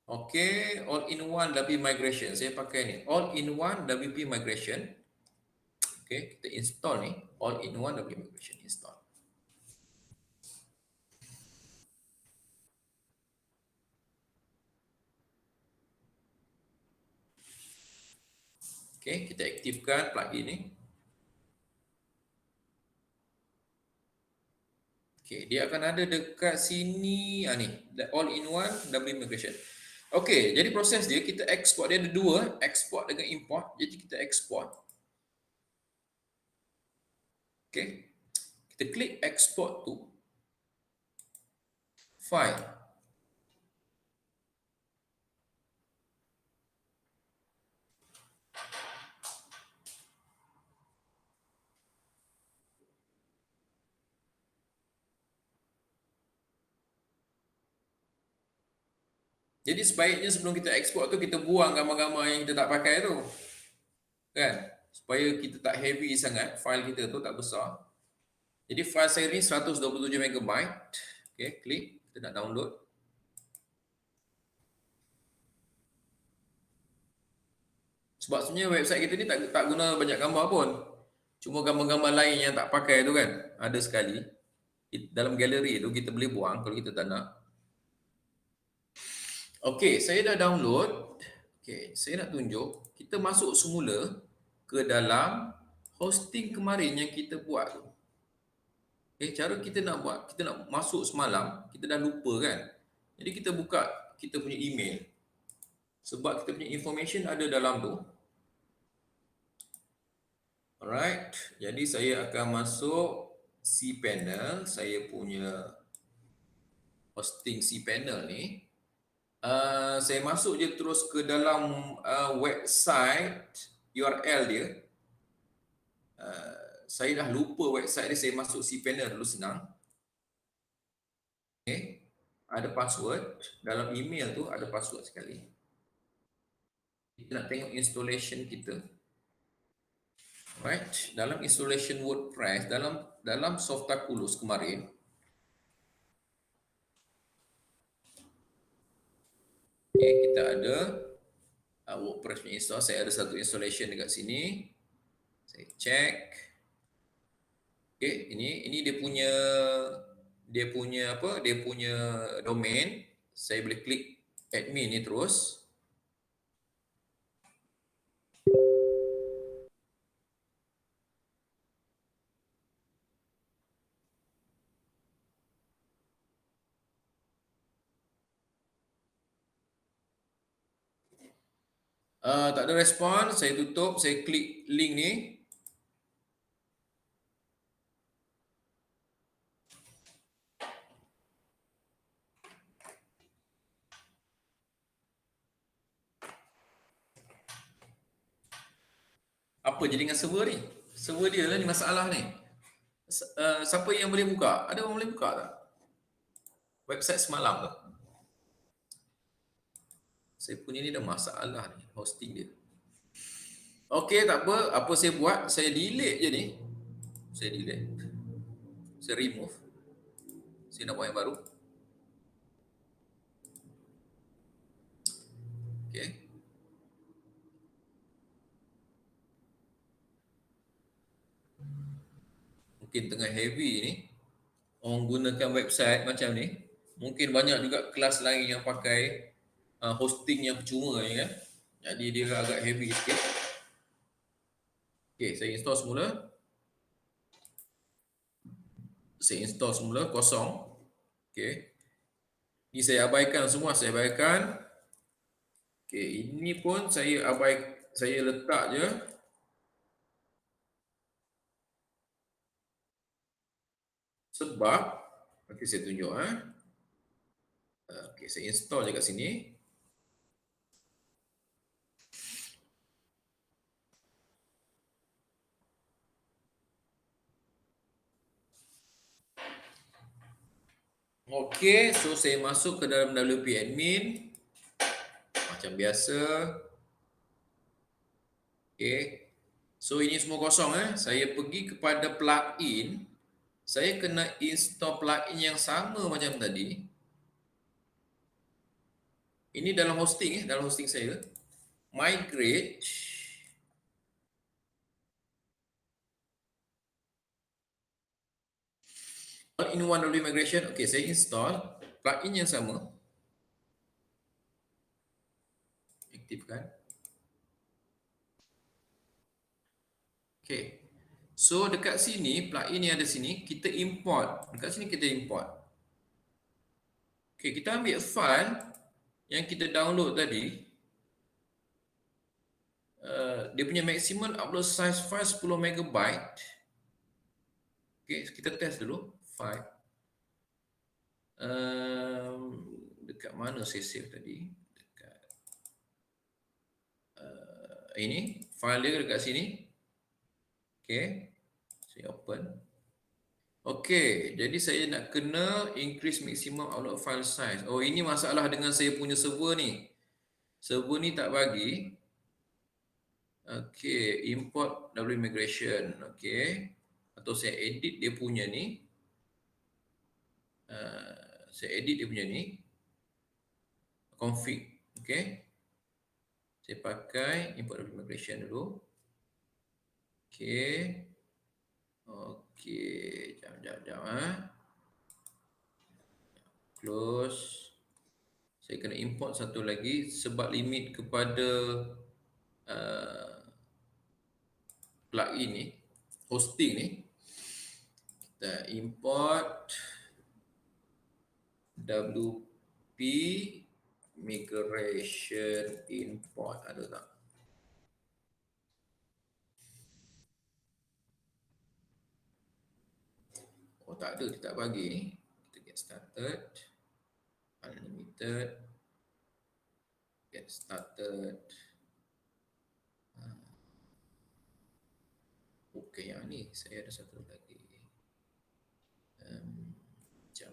Okay, all-in-one WP migration. Saya pakai ni, all-in-one WP migration. Okay, kita install ni, all-in-one WP migration, install. Okey, kita aktifkan plugin ni. Okey, dia akan ada dekat sini ni, all in one W migration. Okey, jadi proses dia kita export, dia ada dua, export dengan import. Jadi kita export. Okey. Kita klik export to file. Jadi sebaiknya sebelum kita export tu kita buang gambar-gambar yang kita tak pakai tu. Kan? Supaya kita tak heavy sangat, file kita tu tak besar. Jadi file saya ni 127 MB. Okey, klik, kita nak download. Sebab sebenarnya website kita ni tak guna banyak gambar pun. Cuma gambar-gambar lain yang tak pakai tu kan, ada sekali. Dalam galeri tu kita boleh buang kalau kita tak nak. Okey, saya dah download. Okey, saya nak tunjuk. Kita masuk semula ke dalam hosting kemarin yang kita buat tu. Cara kita nak buat, kita nak masuk semalam, kita dah lupa kan. Jadi kita buka kita punya email. Sebab kita punya information ada dalam tu. Alright, jadi saya akan masuk cPanel, saya punya hosting cPanel ni. Saya masuk je terus ke dalam website URL dia. Saya dah lupa website dia, saya masuk cPanel dulu senang. Okay. Ada password, dalam email tu ada password sekali. Kita nak tengok installation kita. Right, dalam installation WordPress, dalam Softaculous kemarin, okay, kita ada WordPress punya install. Saya ada satu installation dekat sini. Saya check. Okay, ini dia punya apa? Dia punya domain. Saya boleh klik admin ni terus. Tak ada respon, saya tutup, saya klik link ni. Apa jadi dengan server ni? Server dia lah ni masalah ni. Siapa yang boleh buka? Ada orang boleh buka tak? Website semalam tu. Saya punya ni dah masalah ni, hosting dia. Okey, tak apa. Apa saya buat? Saya delete je ni. Saya delete. Saya remove. Saya nak buat yang baru. Okey. Mungkin tengah heavy ni. Orang gunakan website macam ni. Mungkin banyak juga kelas lain yang pakai hosting yang percuma ni kan. Jadi dia agak heavy sikit. Okey, saya install semula. Saya install semula, kosong. Okey. Ini saya abaikan semua, saya abaikan. Okey, ini pun saya saya letak je. Sebab, okey saya tunjuk okey, saya install je kat sini. Okey, so saya masuk ke dalam WP admin macam biasa. Okey. So ini semua kosong Saya pergi kepada plugin. Saya kena install plugin yang sama macam tadi. Ini dalam hosting dalam hosting saya. Migrate. All-in-one W migration. Okey, saya install plugin yang sama. Aktifkan. Okay. So dekat sini, plugin ni ada sini, kita import. Dekat sini kita import. Okay, kita ambil file yang kita download tadi. Dia punya maximum upload size file 10 MB. Okay, kita test dulu. File. Dekat mana saya save tadi? Dekat ini, file dia dekat sini. Okay, saya open. Okay, jadi saya nak kena increase maximum upload file size. Oh, ini masalah dengan saya punya server ni. Server ni tak bagi. Okay, import W migration. Okay, atau saya edit dia punya ni. Saya edit dia punya ni. Config. Okay, saya pakai import W migration dulu. Okay. Okay, jap. Close. Saya kena import satu lagi sebab limit kepada plugin ni, hosting ni. Kita import WP migration import. Ada tak? Oh, tak ada, dia tak bagi. Kita get started. Unlimited. Get started. Okay, yang ni saya ada satu lagi. Macam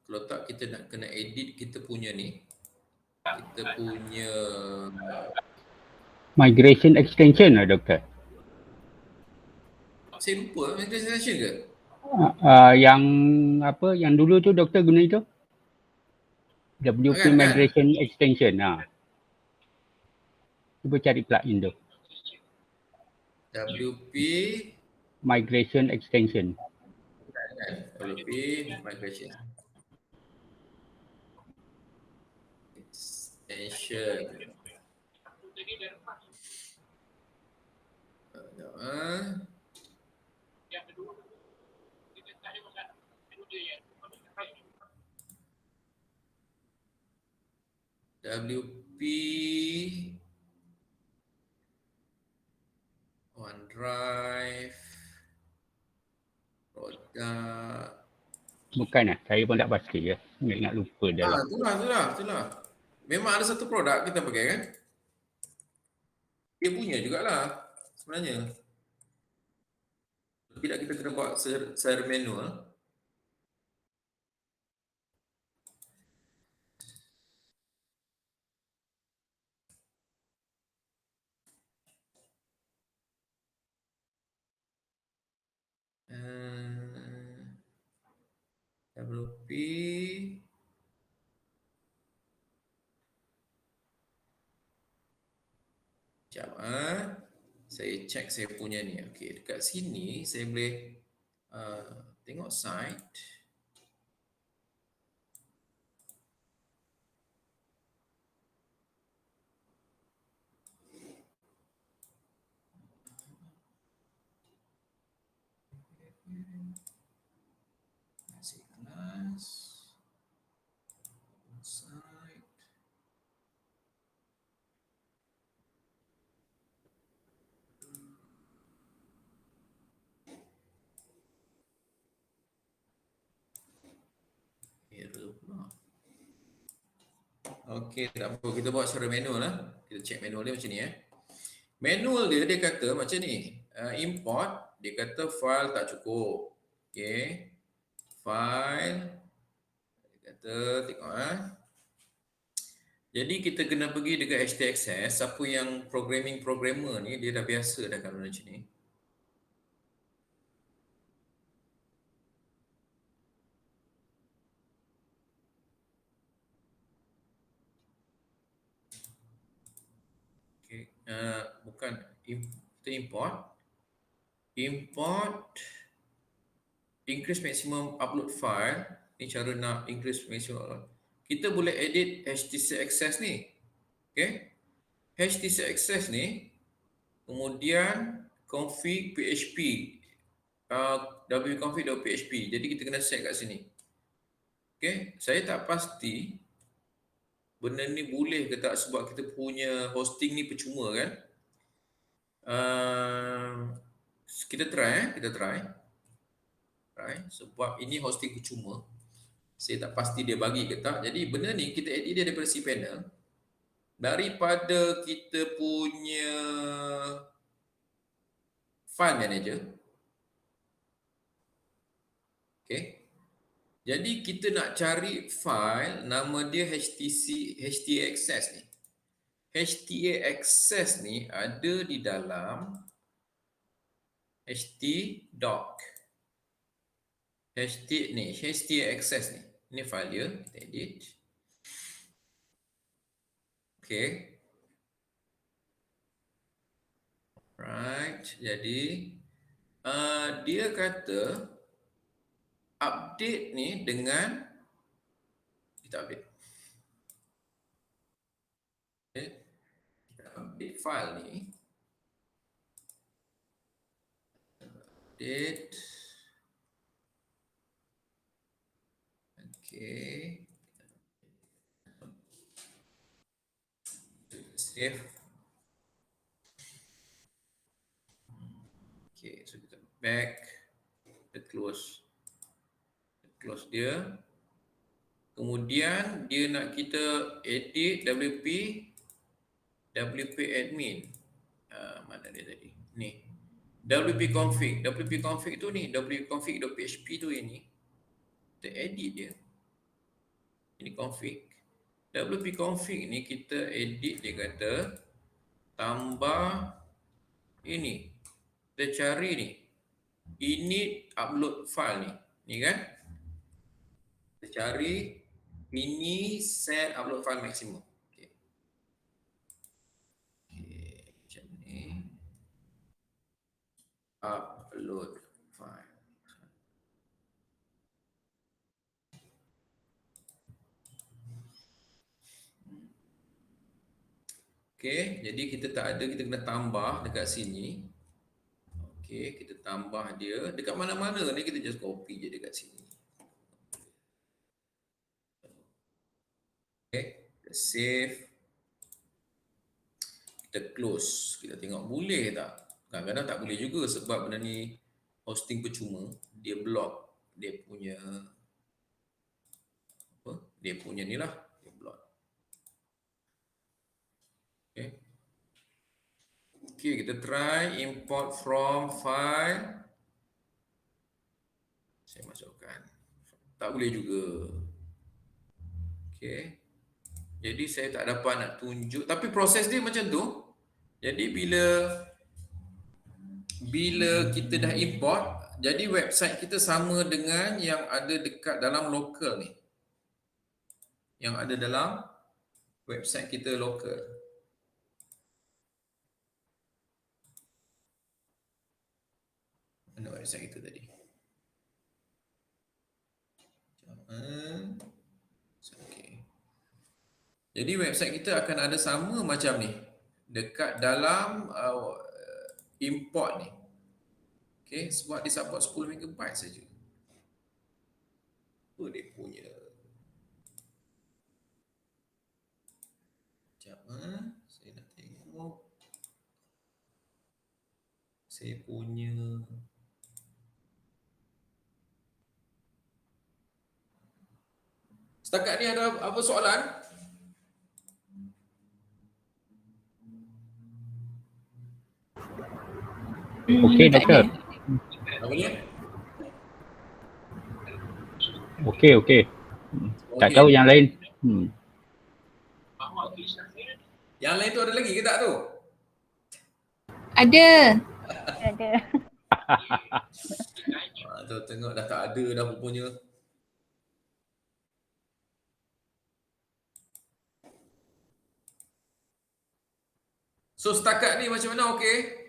kalau tak kita nak kena edit kita punya ni. Kita punya migration extension lah, Doktor. saya lupa migration extension ke? Yang apa yang dulu tu Doktor guna itu? WP Kan? migration extension. Cuba cari plugin tu. WP migration extension. WP migration extension. WP OneDrive produk. Bukan lah, saya pun tak pasti ya. Ingat lupa dah lah. Itulah. Memang ada satu produk kita pakai kan? Dia punya jugalah sebenarnya. Tidak kita kena buat secara manual. WP sekejap saya check saya punya ni. Okey, dekat sini saya boleh tengok site. Masih kelas site. Error pula. Okey, tak apa, kita buat secara manual lah. Kita check manual dia macam ni Manual dia kata macam ni. Import, dia kata file tak cukup. Okey. File. Dia kata, tengok Jadi kita kena pergi dekat htaccess. Siapa yang programmer ni, dia dah biasa dah kalau macam ni. Okay. Bukan kita import increase maximum upload file. Ni cara nak increase maximum upload. Kita boleh edit HTC access ni. Okay. HTC access ni kemudian config PHP, wconfig.php. Jadi kita kena set kat sini. Okay, saya tak pasti benda ni boleh ke tak sebab kita punya hosting ni percuma kan. Kita try, sebab ini hosting percuma. Saya tak pasti dia bagi ke tak. Jadi benda ni kita edit dia daripada cPanel. Daripada kita punya file manager. Okay. Jadi kita nak cari file nama dia HTAccess ni. HTAccess ni ada di dalam htdoc. HTAccess ni. Ini file dia, kita edit. Okay. Right, jadi dia kata update ni dengan kita update. Okay. Kita update file ni. Update. Okay. Save. Okay, so kita back. Kita close dia. Kemudian dia nak kita edit WP admin. Mana dia tadi? Ni. WP config tu ni, wconfig.php tu ini. Kita edit dia. Ini config. WP config ni kita edit, dia kata tambah ini. Kita cari ni. Init upload file ni. Ni kan? Kita cari ini set upload file maximum. Okay. Okay, macam ni. Upload file. Okay, jadi kita tak ada, kita kena tambah dekat sini. Okay, kita tambah dia. Dekat mana-mana ni kita just copy je dekat sini. Okay, kita save. Kita close. Kita tengok boleh tak? Kadang-kadang tak boleh juga sebab benda ni hosting percuma. Dia block dia punya apa? Dia punya ni lah. Dia block. Okay. Okay, kita try import from file. Saya masukkan. Tak boleh juga. Okay. Jadi saya tak dapat nak tunjuk. Tapi proses dia macam tu. Jadi bila kita dah import, jadi website kita sama dengan yang ada dekat dalam local ni. Yang ada dalam website kita local. Mana website kita tadi? Okay. Jadi website kita akan ada sama macam ni. Dekat dalam import ni. Okay, sebab dia support 10 MB saja. Apa dia punya? Sekejap, saya nak tengok. Saya punya setakat ni ada apa soalan? Okey, doktor. Apa dia? Okey. Tak tahu yang lain. Yang lain tu ada lagi ke tak tu? Ada. Tu tengok dah tak ada dah rupanya. So setakat ni macam mana, okey?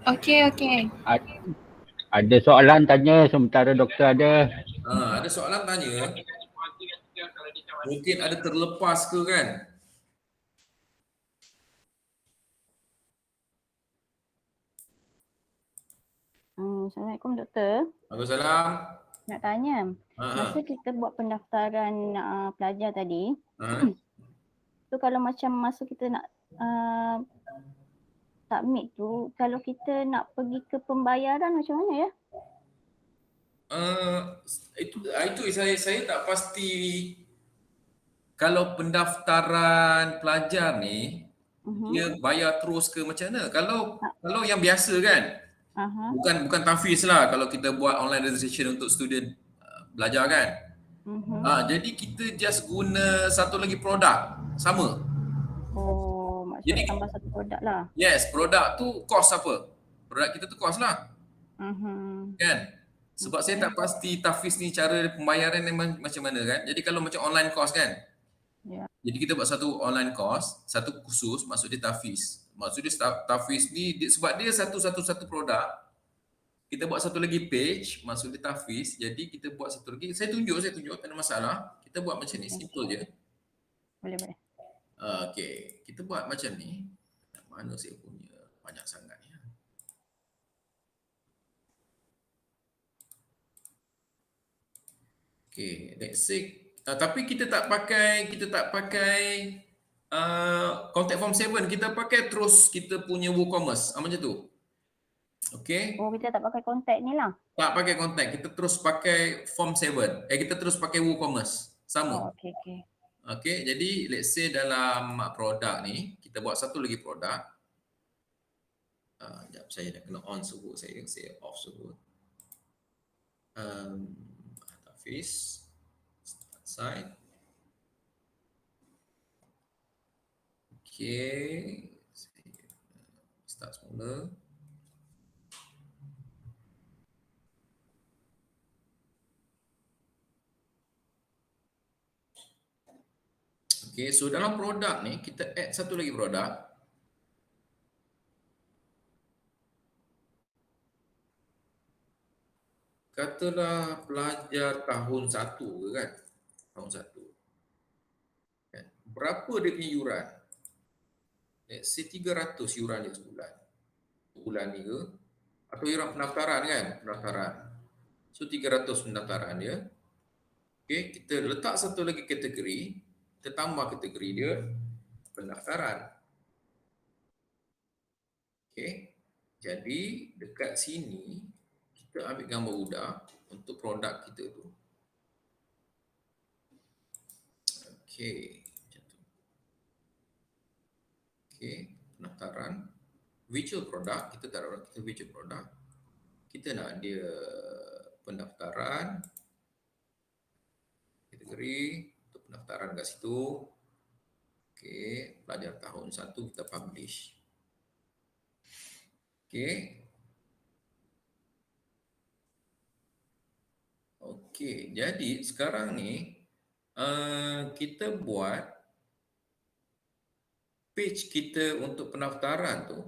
Okey. Ada soalan tanya sementara doktor ada. Ada soalan tanya. Mungkin ada terlepas ke kan? Assalamualaikum doktor. Waalaikumsalam. Nak tanya, masa Ha. kita buat pendaftaran pelajar tadi, Ha. tu kalau macam masa kita nak submit tu, kalau kita nak pergi ke pembayaran macam mana ya? Itu saya tak pasti. Kalau pendaftaran pelajar ni dia bayar terus ke macam mana? Kalau yang biasa kan, bukan tahfiz lah kalau kita buat online registration untuk student belajar kan. Jadi kita just guna satu lagi produk sama. Oh, maksudnya Jadi tambah satu produk lah. yes, produk tu cost apa? Produk kita tu cost lah. Kan? Sebab saya tak pasti tahfiz ni cara pembayaran ni macam mana kan. Jadi kalau macam online course kan. Ya. Jadi kita buat satu online course, satu khusus, maksud dia tahfiz. Maksud dia tahfiz ni sebab dia satu produk. Kita buat satu lagi page, maksud dia tahfiz. Jadi kita buat satu lagi. Saya tunjuk, tak ada masalah. Kita buat macam ni, simple je. Boleh. Okey, kita buat macam ni. Mana saya punya banyak sangat ni. Okey, let's say tapi kita tak pakai contact form 7, kita pakai terus kita punya WooCommerce. Macam tu. Okey. Oh, kita tak pakai kontak ni lah. Tak pakai contact, kita terus pakai form 7. Kita terus pakai WooCommerce. Sama. Oh, okey. Okey, jadi let's say dalam produk ni, kita buat satu lagi produk. Sekejap, saya nak kena on sebut, saya off sebut. Tahfiz. Site. Okey. Start semula. Okey, so dalam produk ni kita add satu lagi produk. Katalah pelajar tahun 1 ke kan? Tahun 1. Kan? Berapa dia punya yuran? Let's say 300 yuran dia sebulan. Bulan ni ke? Atau yuran pendaftaran kan? Pendaftaran. So 300 pendaftaran dia. Okey, kita letak satu lagi kategori. Kita tambah kategori dia pendaftaran. Okey. Jadi dekat sini kita ambil gambar budak untuk produk kita tu. Okey, macam tu. Okey, pendaftaran. Virtual product, kita taruh kita virtual product. Kita nak dia pendaftaran. Kategori untuk pendaftaran kat situ. Okey, pelajar tahun 1 kita publish. Okey. Okey, jadi sekarang ni kita buat page kita untuk pendaftaran tu.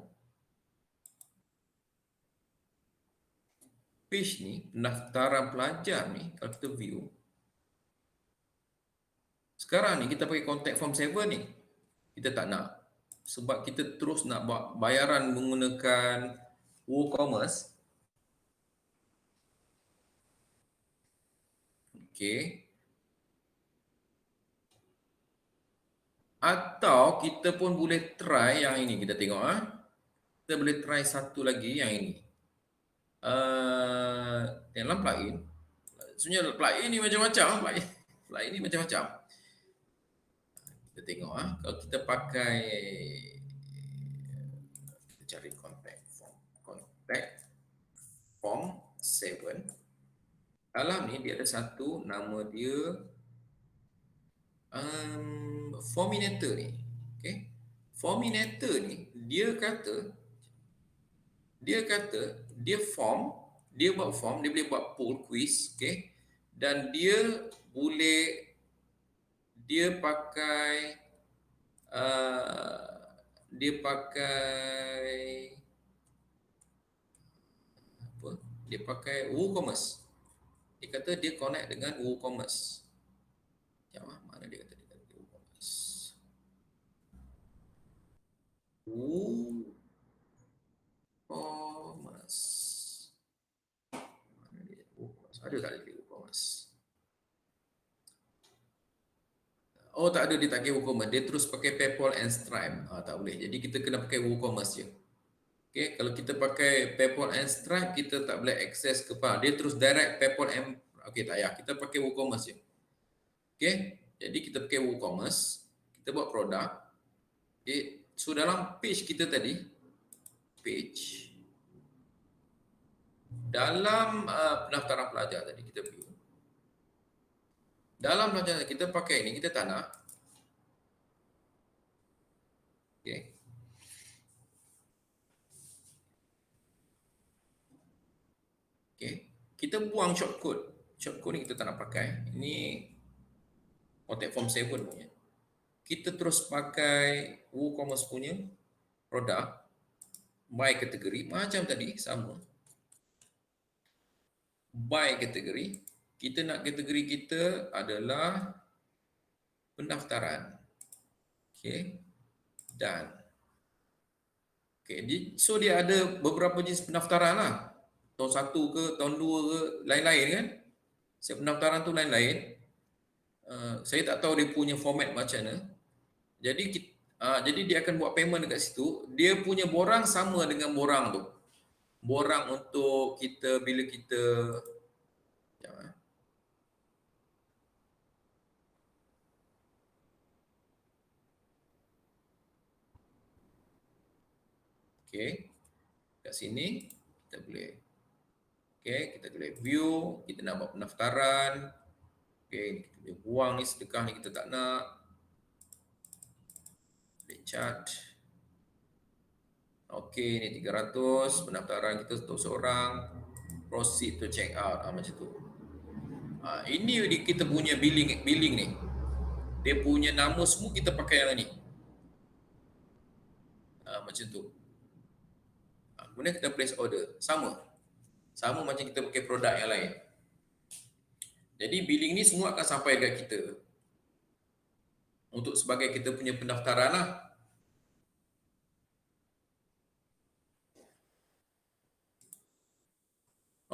Page ni, pendaftaran pelajar ni, kalau kita view. Sekarang ni kita pakai contact form 7 ni. Kita tak nak. Sebab kita terus nak buat bayaran menggunakan WooCommerce. Okey. Atau kita pun boleh try yang ini, kita tengok Kita boleh try satu lagi yang ini. Dalam plugin. Sebenarnya plugin ni macam-macam, plugin ni macam-macam. Kita tengok kalau kita pakai, kita cari contact form 7. Dalam ni dia ada satu nama dia Forminator ni. Okey. Forminator ni dia kata dia buat form, dia boleh buat poll quiz, okey. Dan dia pakai Dia pakai WooCommerce. Dia kata dia connect dengan WooCommerce. Mana dia kata dia connect dengan WooCommerce? WooCommerce. Ada tak klik WooCommerce? Oh tak ada, dia tak klik WooCommerce. Dia terus pakai PayPal and Stripe. Tak boleh. Jadi kita kena pakai WooCommerce je. Okay, kalau kita pakai PayPal and Stripe, kita tak boleh akses ke dia terus direct PayPal and tak payah. Kita pakai WooCommerce je. Okay, jadi kita pakai WooCommerce, kita buat produk. Okay, so dalam page kita tadi, dalam pendaftaran pelajar tadi kita view. Dalam pelajar kita pakai ini, kita tak nak. Okay. Okay, kita buang shortcode. Shortcode ni kita tak nak pakai. Ini contact form 7 punya. Kita terus pakai WooCommerce punya produk by kategori macam tadi, sama. By kategori, kita nak kategori kita adalah pendaftaran. Okey. Dan so dia ada beberapa jenis pendaftaran lah. Tahun 1 ke, tahun 2 ke, lain-lain kan. Setiap pendaftaran tu lain-lain. Saya tak tahu dia punya format macam mana. Jadi dia akan buat payment dekat situ. Dia punya borang sama dengan borang tu. Borang untuk kita bila kita kat sini kita boleh kita boleh view, kita nak buat pendaftaran. Kita boleh buang ni, sedekah ni kita tak nak. Boleh chart. Ni 300, pendaftaran kita untuk seorang. Proceed to check out, macam tu. Ini kita punya billing ni. Dia punya nama semua kita pakai yang ni. Macam tu. Kemudian kita place order. Sama macam kita pakai produk yang lain. Jadi billing ni semua akan sampai dekat kita. Untuk sebagai kita punya pendaftaran lah.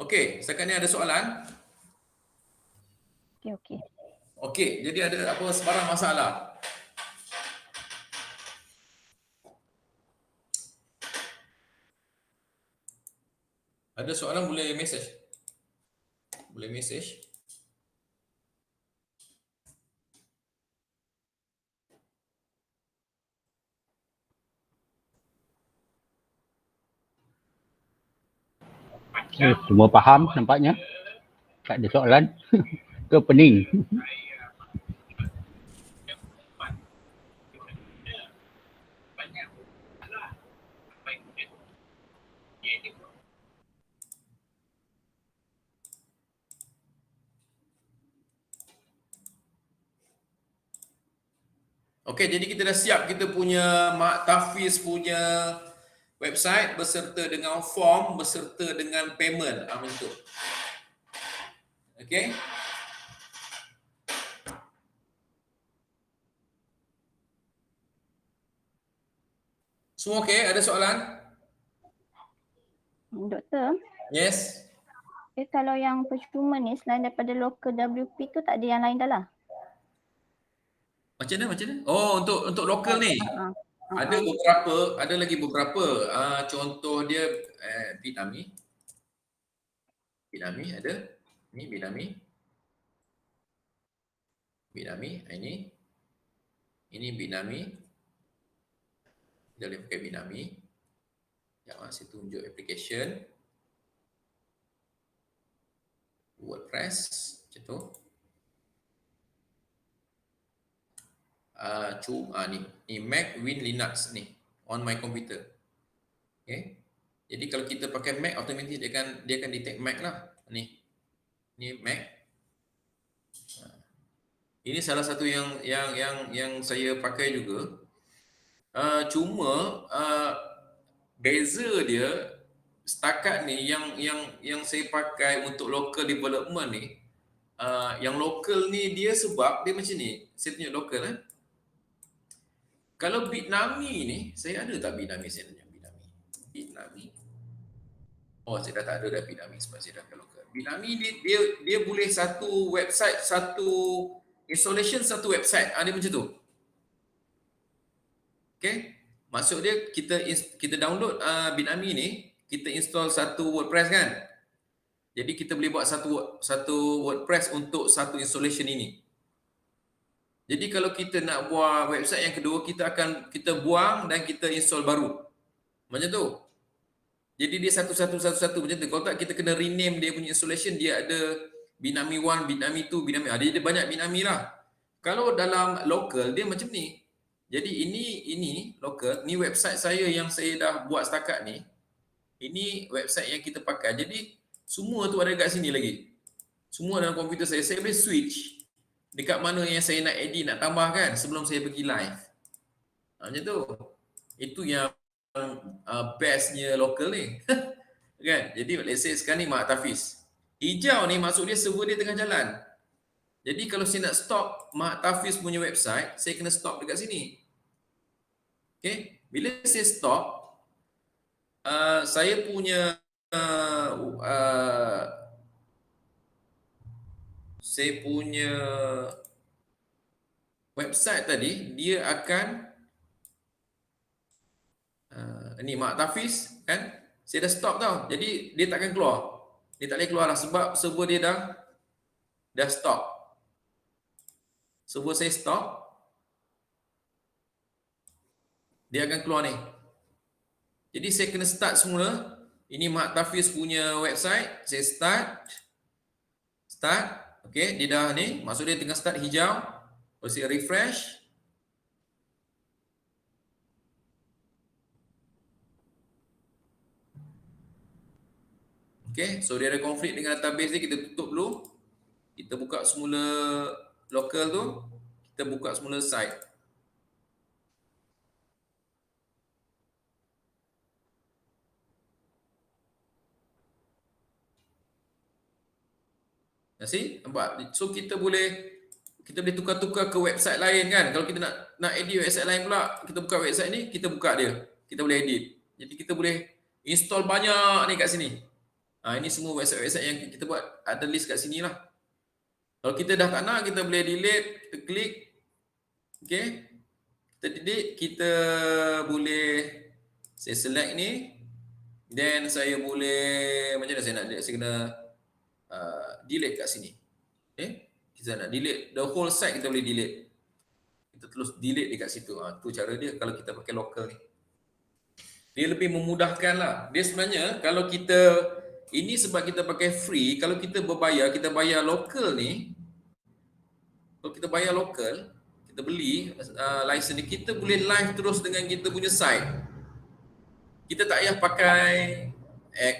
Okey, setakat ni ada soalan? Okey, jadi ada apa sebarang masalah? Ada soalan boleh message. Semua faham nampaknya. Tak ada soalan. Ke pening? Okey, jadi kita dah siap kita punya Mak Tafiz punya website beserta dengan form, beserta dengan payment. Macam tu. Okey. Semua okey? Ada soalan? Doktor, Yes. kalau yang percuma ni selain daripada local WP tu tak ada yang lain dah lah? Macam mana? Oh, untuk lokal ni. Ada lagi beberapa. Contoh dia Bitnami. Ada. Ni Bitnami. Ini. Ini Bitnami. Kita boleh pakai Bitnami. Saya tunjuk application. WordPress. Macam tu. Ni Mac, Win, Linux ni on my computer. Okay. Jadi kalau kita pakai Mac, automatic dia akan detect Mac lah. Ni Mac. Ini salah satu yang saya pakai juga. Cuma beza dia setakat ni yang saya pakai untuk local development ni, yang local ni dia sebab dia macam ni. Saya tunjuk local Kalau Bitnami ni, saya ada tak Bitnami? Saya tunjuk Bitnami. Oh, saya dah tak ada dah Bitnami sebab saya dah ke local. Bitnami dia boleh satu website, satu installation, satu website. Dia macam tu. Okay. Maksud dia kita download Bitnami ni, kita install satu WordPress kan. Jadi kita boleh buat satu WordPress untuk satu installation ini. Jadi kalau kita nak buat website yang kedua, kita buang dan kita install baru. Macam tu. Jadi dia satu-satu macam tu. Kalau tak kita kena rename dia punya installation, dia ada Bitnami 1, Bitnami 2, Bitnami. Dia banyak Bitnami lah. Kalau dalam local dia macam ni. Jadi ini local, ni website saya yang saya dah buat setakat ni. Ini website yang kita pakai. Jadi semua tu ada kat sini lagi. Semua dalam komputer saya. Saya boleh switch dekat mana yang saya nak edit, nak tambah kan sebelum saya pergi live. Macam tu. Itu yang bestnya local ni. Kan? Jadi let's say sekarang ni Mak Tafiz. Hijau ni maksud dia server dia tengah jalan. Jadi kalau saya nak stop Mak Tafiz punya website, saya kena stop dekat sini. Okay? Bila saya stop, saya punya website tadi, dia akan ni Mak Tafiz kan, saya dah stop tau. Jadi dia takkan keluar. Dia tak boleh keluar lah sebab server dia dah stop. Server saya stop, dia akan keluar ni. Jadi saya kena start semula. Ini Mak Tafiz punya website. Saya start. Okay, dia dah ni. Maksud dia tengah start hijau. Kalau saya refresh. Okay, so dia ada konflik dengan database ni. Kita tutup dulu. Kita buka semula local tu. Kita buka semula site. See? Nampak? So kita boleh tukar-tukar ke website lain kan. Kalau kita nak edit website lain pula, kita buka website ni, kita buka dia. Kita boleh edit. Jadi kita boleh install banyak ni kat sini. Ini semua website-website yang kita buat, ada list kat sini lah. Kalau kita dah tak nak, kita boleh delete, kita klik. Okay. Kita delete, kita boleh, saya select ni. Then saya boleh, macam mana saya nak delete? Saya kena delete kat sini. Okay. Kita nak delete the whole site, kita boleh delete. Kita terus delete dekat situ. Tu cara dia kalau kita pakai local ni. Dia lebih memudahkan lah. Dia sebenarnya kalau kita, ini sebab kita pakai free, kalau kita berbayar, kita bayar local ni, kalau kita bayar local, kita beli license ni, kita boleh live terus dengan kita punya site. Kita tak payah pakai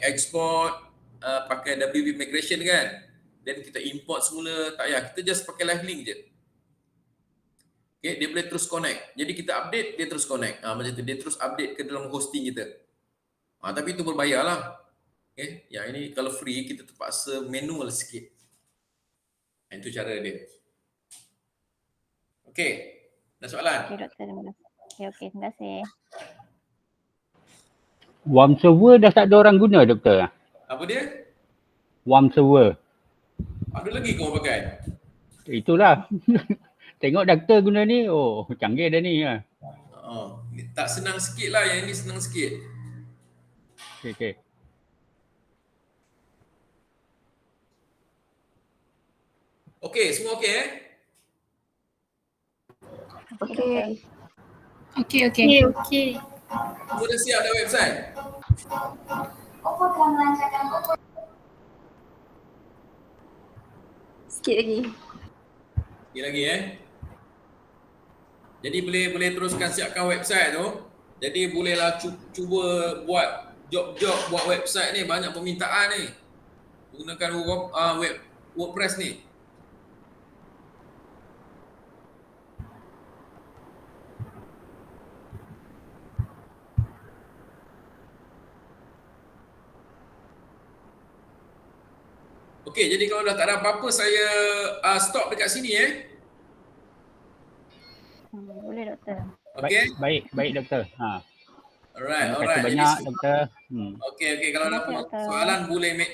export, pakai WP migration kan. Dan kita import semula, tak payah. Kita just pakai live link je. Okay, dia boleh terus connect. Jadi kita update, dia terus connect. Macam tu, dia terus update ke dalam hosting kita. Tapi itu berbayar lah. Okay, yang ini kalau free, kita terpaksa manual sikit. Itu cara dia. Okay, ada soalan? Okay, doktor. Terima kasih. Okay, terima kasih. WAM server dah tak ada orang guna, doktor? Apa dia? WAM server. Ada lagi kau pakai? Itulah. Tengok doktor guna ni, oh canggih dah ni. Tak senang sikit lah, yang ini senang sikit. Okay. Okay, semua okay Okay. Semua dah siap dah website? Sikit lagi. Sikit lagi Jadi boleh teruskan siapkan website tu. Jadi bolehlah cuba buat job-job buat website ni, banyak permintaan ni. Gunakan WordPress ni. Okey, jadi kalau dah tak ada apa-apa, saya stop dekat sini Boleh doktor. Okey. Baik doktor. Alright, Terima kasih alright. Jadi banyak doktor. okey, kalau Terima nak kasih, doktor. soalan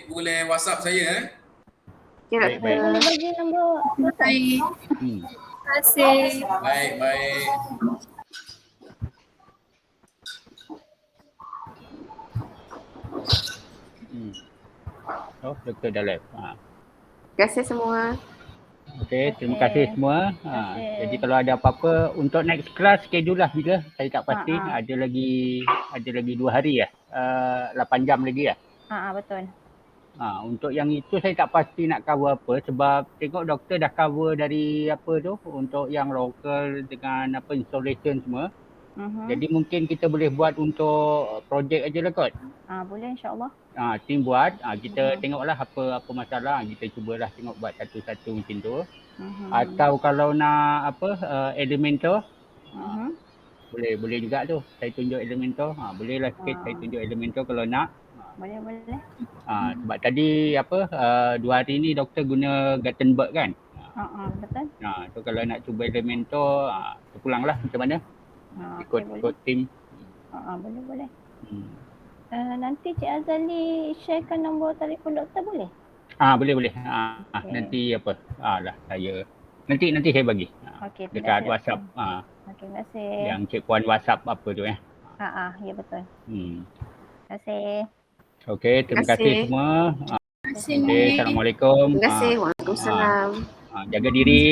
boleh WhatsApp saya Okay, Baik, Saya boleh bagi nombor doktor. Baik. Hmm. Terima kasih. Baik. Oh, doktor dah live. Terima kasih semua. Okey, terima Okey. kasih semua. kasih. Jadi kalau ada apa-apa untuk next class schedule lah bila saya tak pasti. Ha, ha. Ada lagi 2 hari ya. 8 jam lagi ya. Betul. Untuk yang itu saya tak pasti nak cover apa sebab tengok doktor dah cover dari apa tu untuk yang local dengan apa installation semua. Jadi mungkin kita boleh buat untuk projek aja lah kot. Boleh insya-Allah. Team buat, kita tengoklah apa masalah, kita cubalah tengok buat satu-satu macam tu. Atau kalau nak apa Elementor, boleh juga tu. Saya tunjuk Elementor. Bolehlah sikit saya tunjuk Elementor kalau nak. Boleh. Sebab tadi apa 2 hari ni doktor guna Gutenberg kan. Betul. So kalau nak cuba Elementor, terpulanglah macam mana. Okey, Ikut tim. boleh. Nanti Cik Azali sharekan nombor telefon doktor boleh? Boleh. Okey. Nanti apa? Saya nanti saya bagi. Okey, terima Dekat kasih, WhatsApp. Okey, terima kasih. Yang Cik Puan WhatsApp apa tu ya. Ya betul. Terima kasih. Okey, terima Terima kasih kasih. semua. Terima kasih. Okey, Assalamualaikum. Terima kasih. Waalaikumsalam. Jaga diri.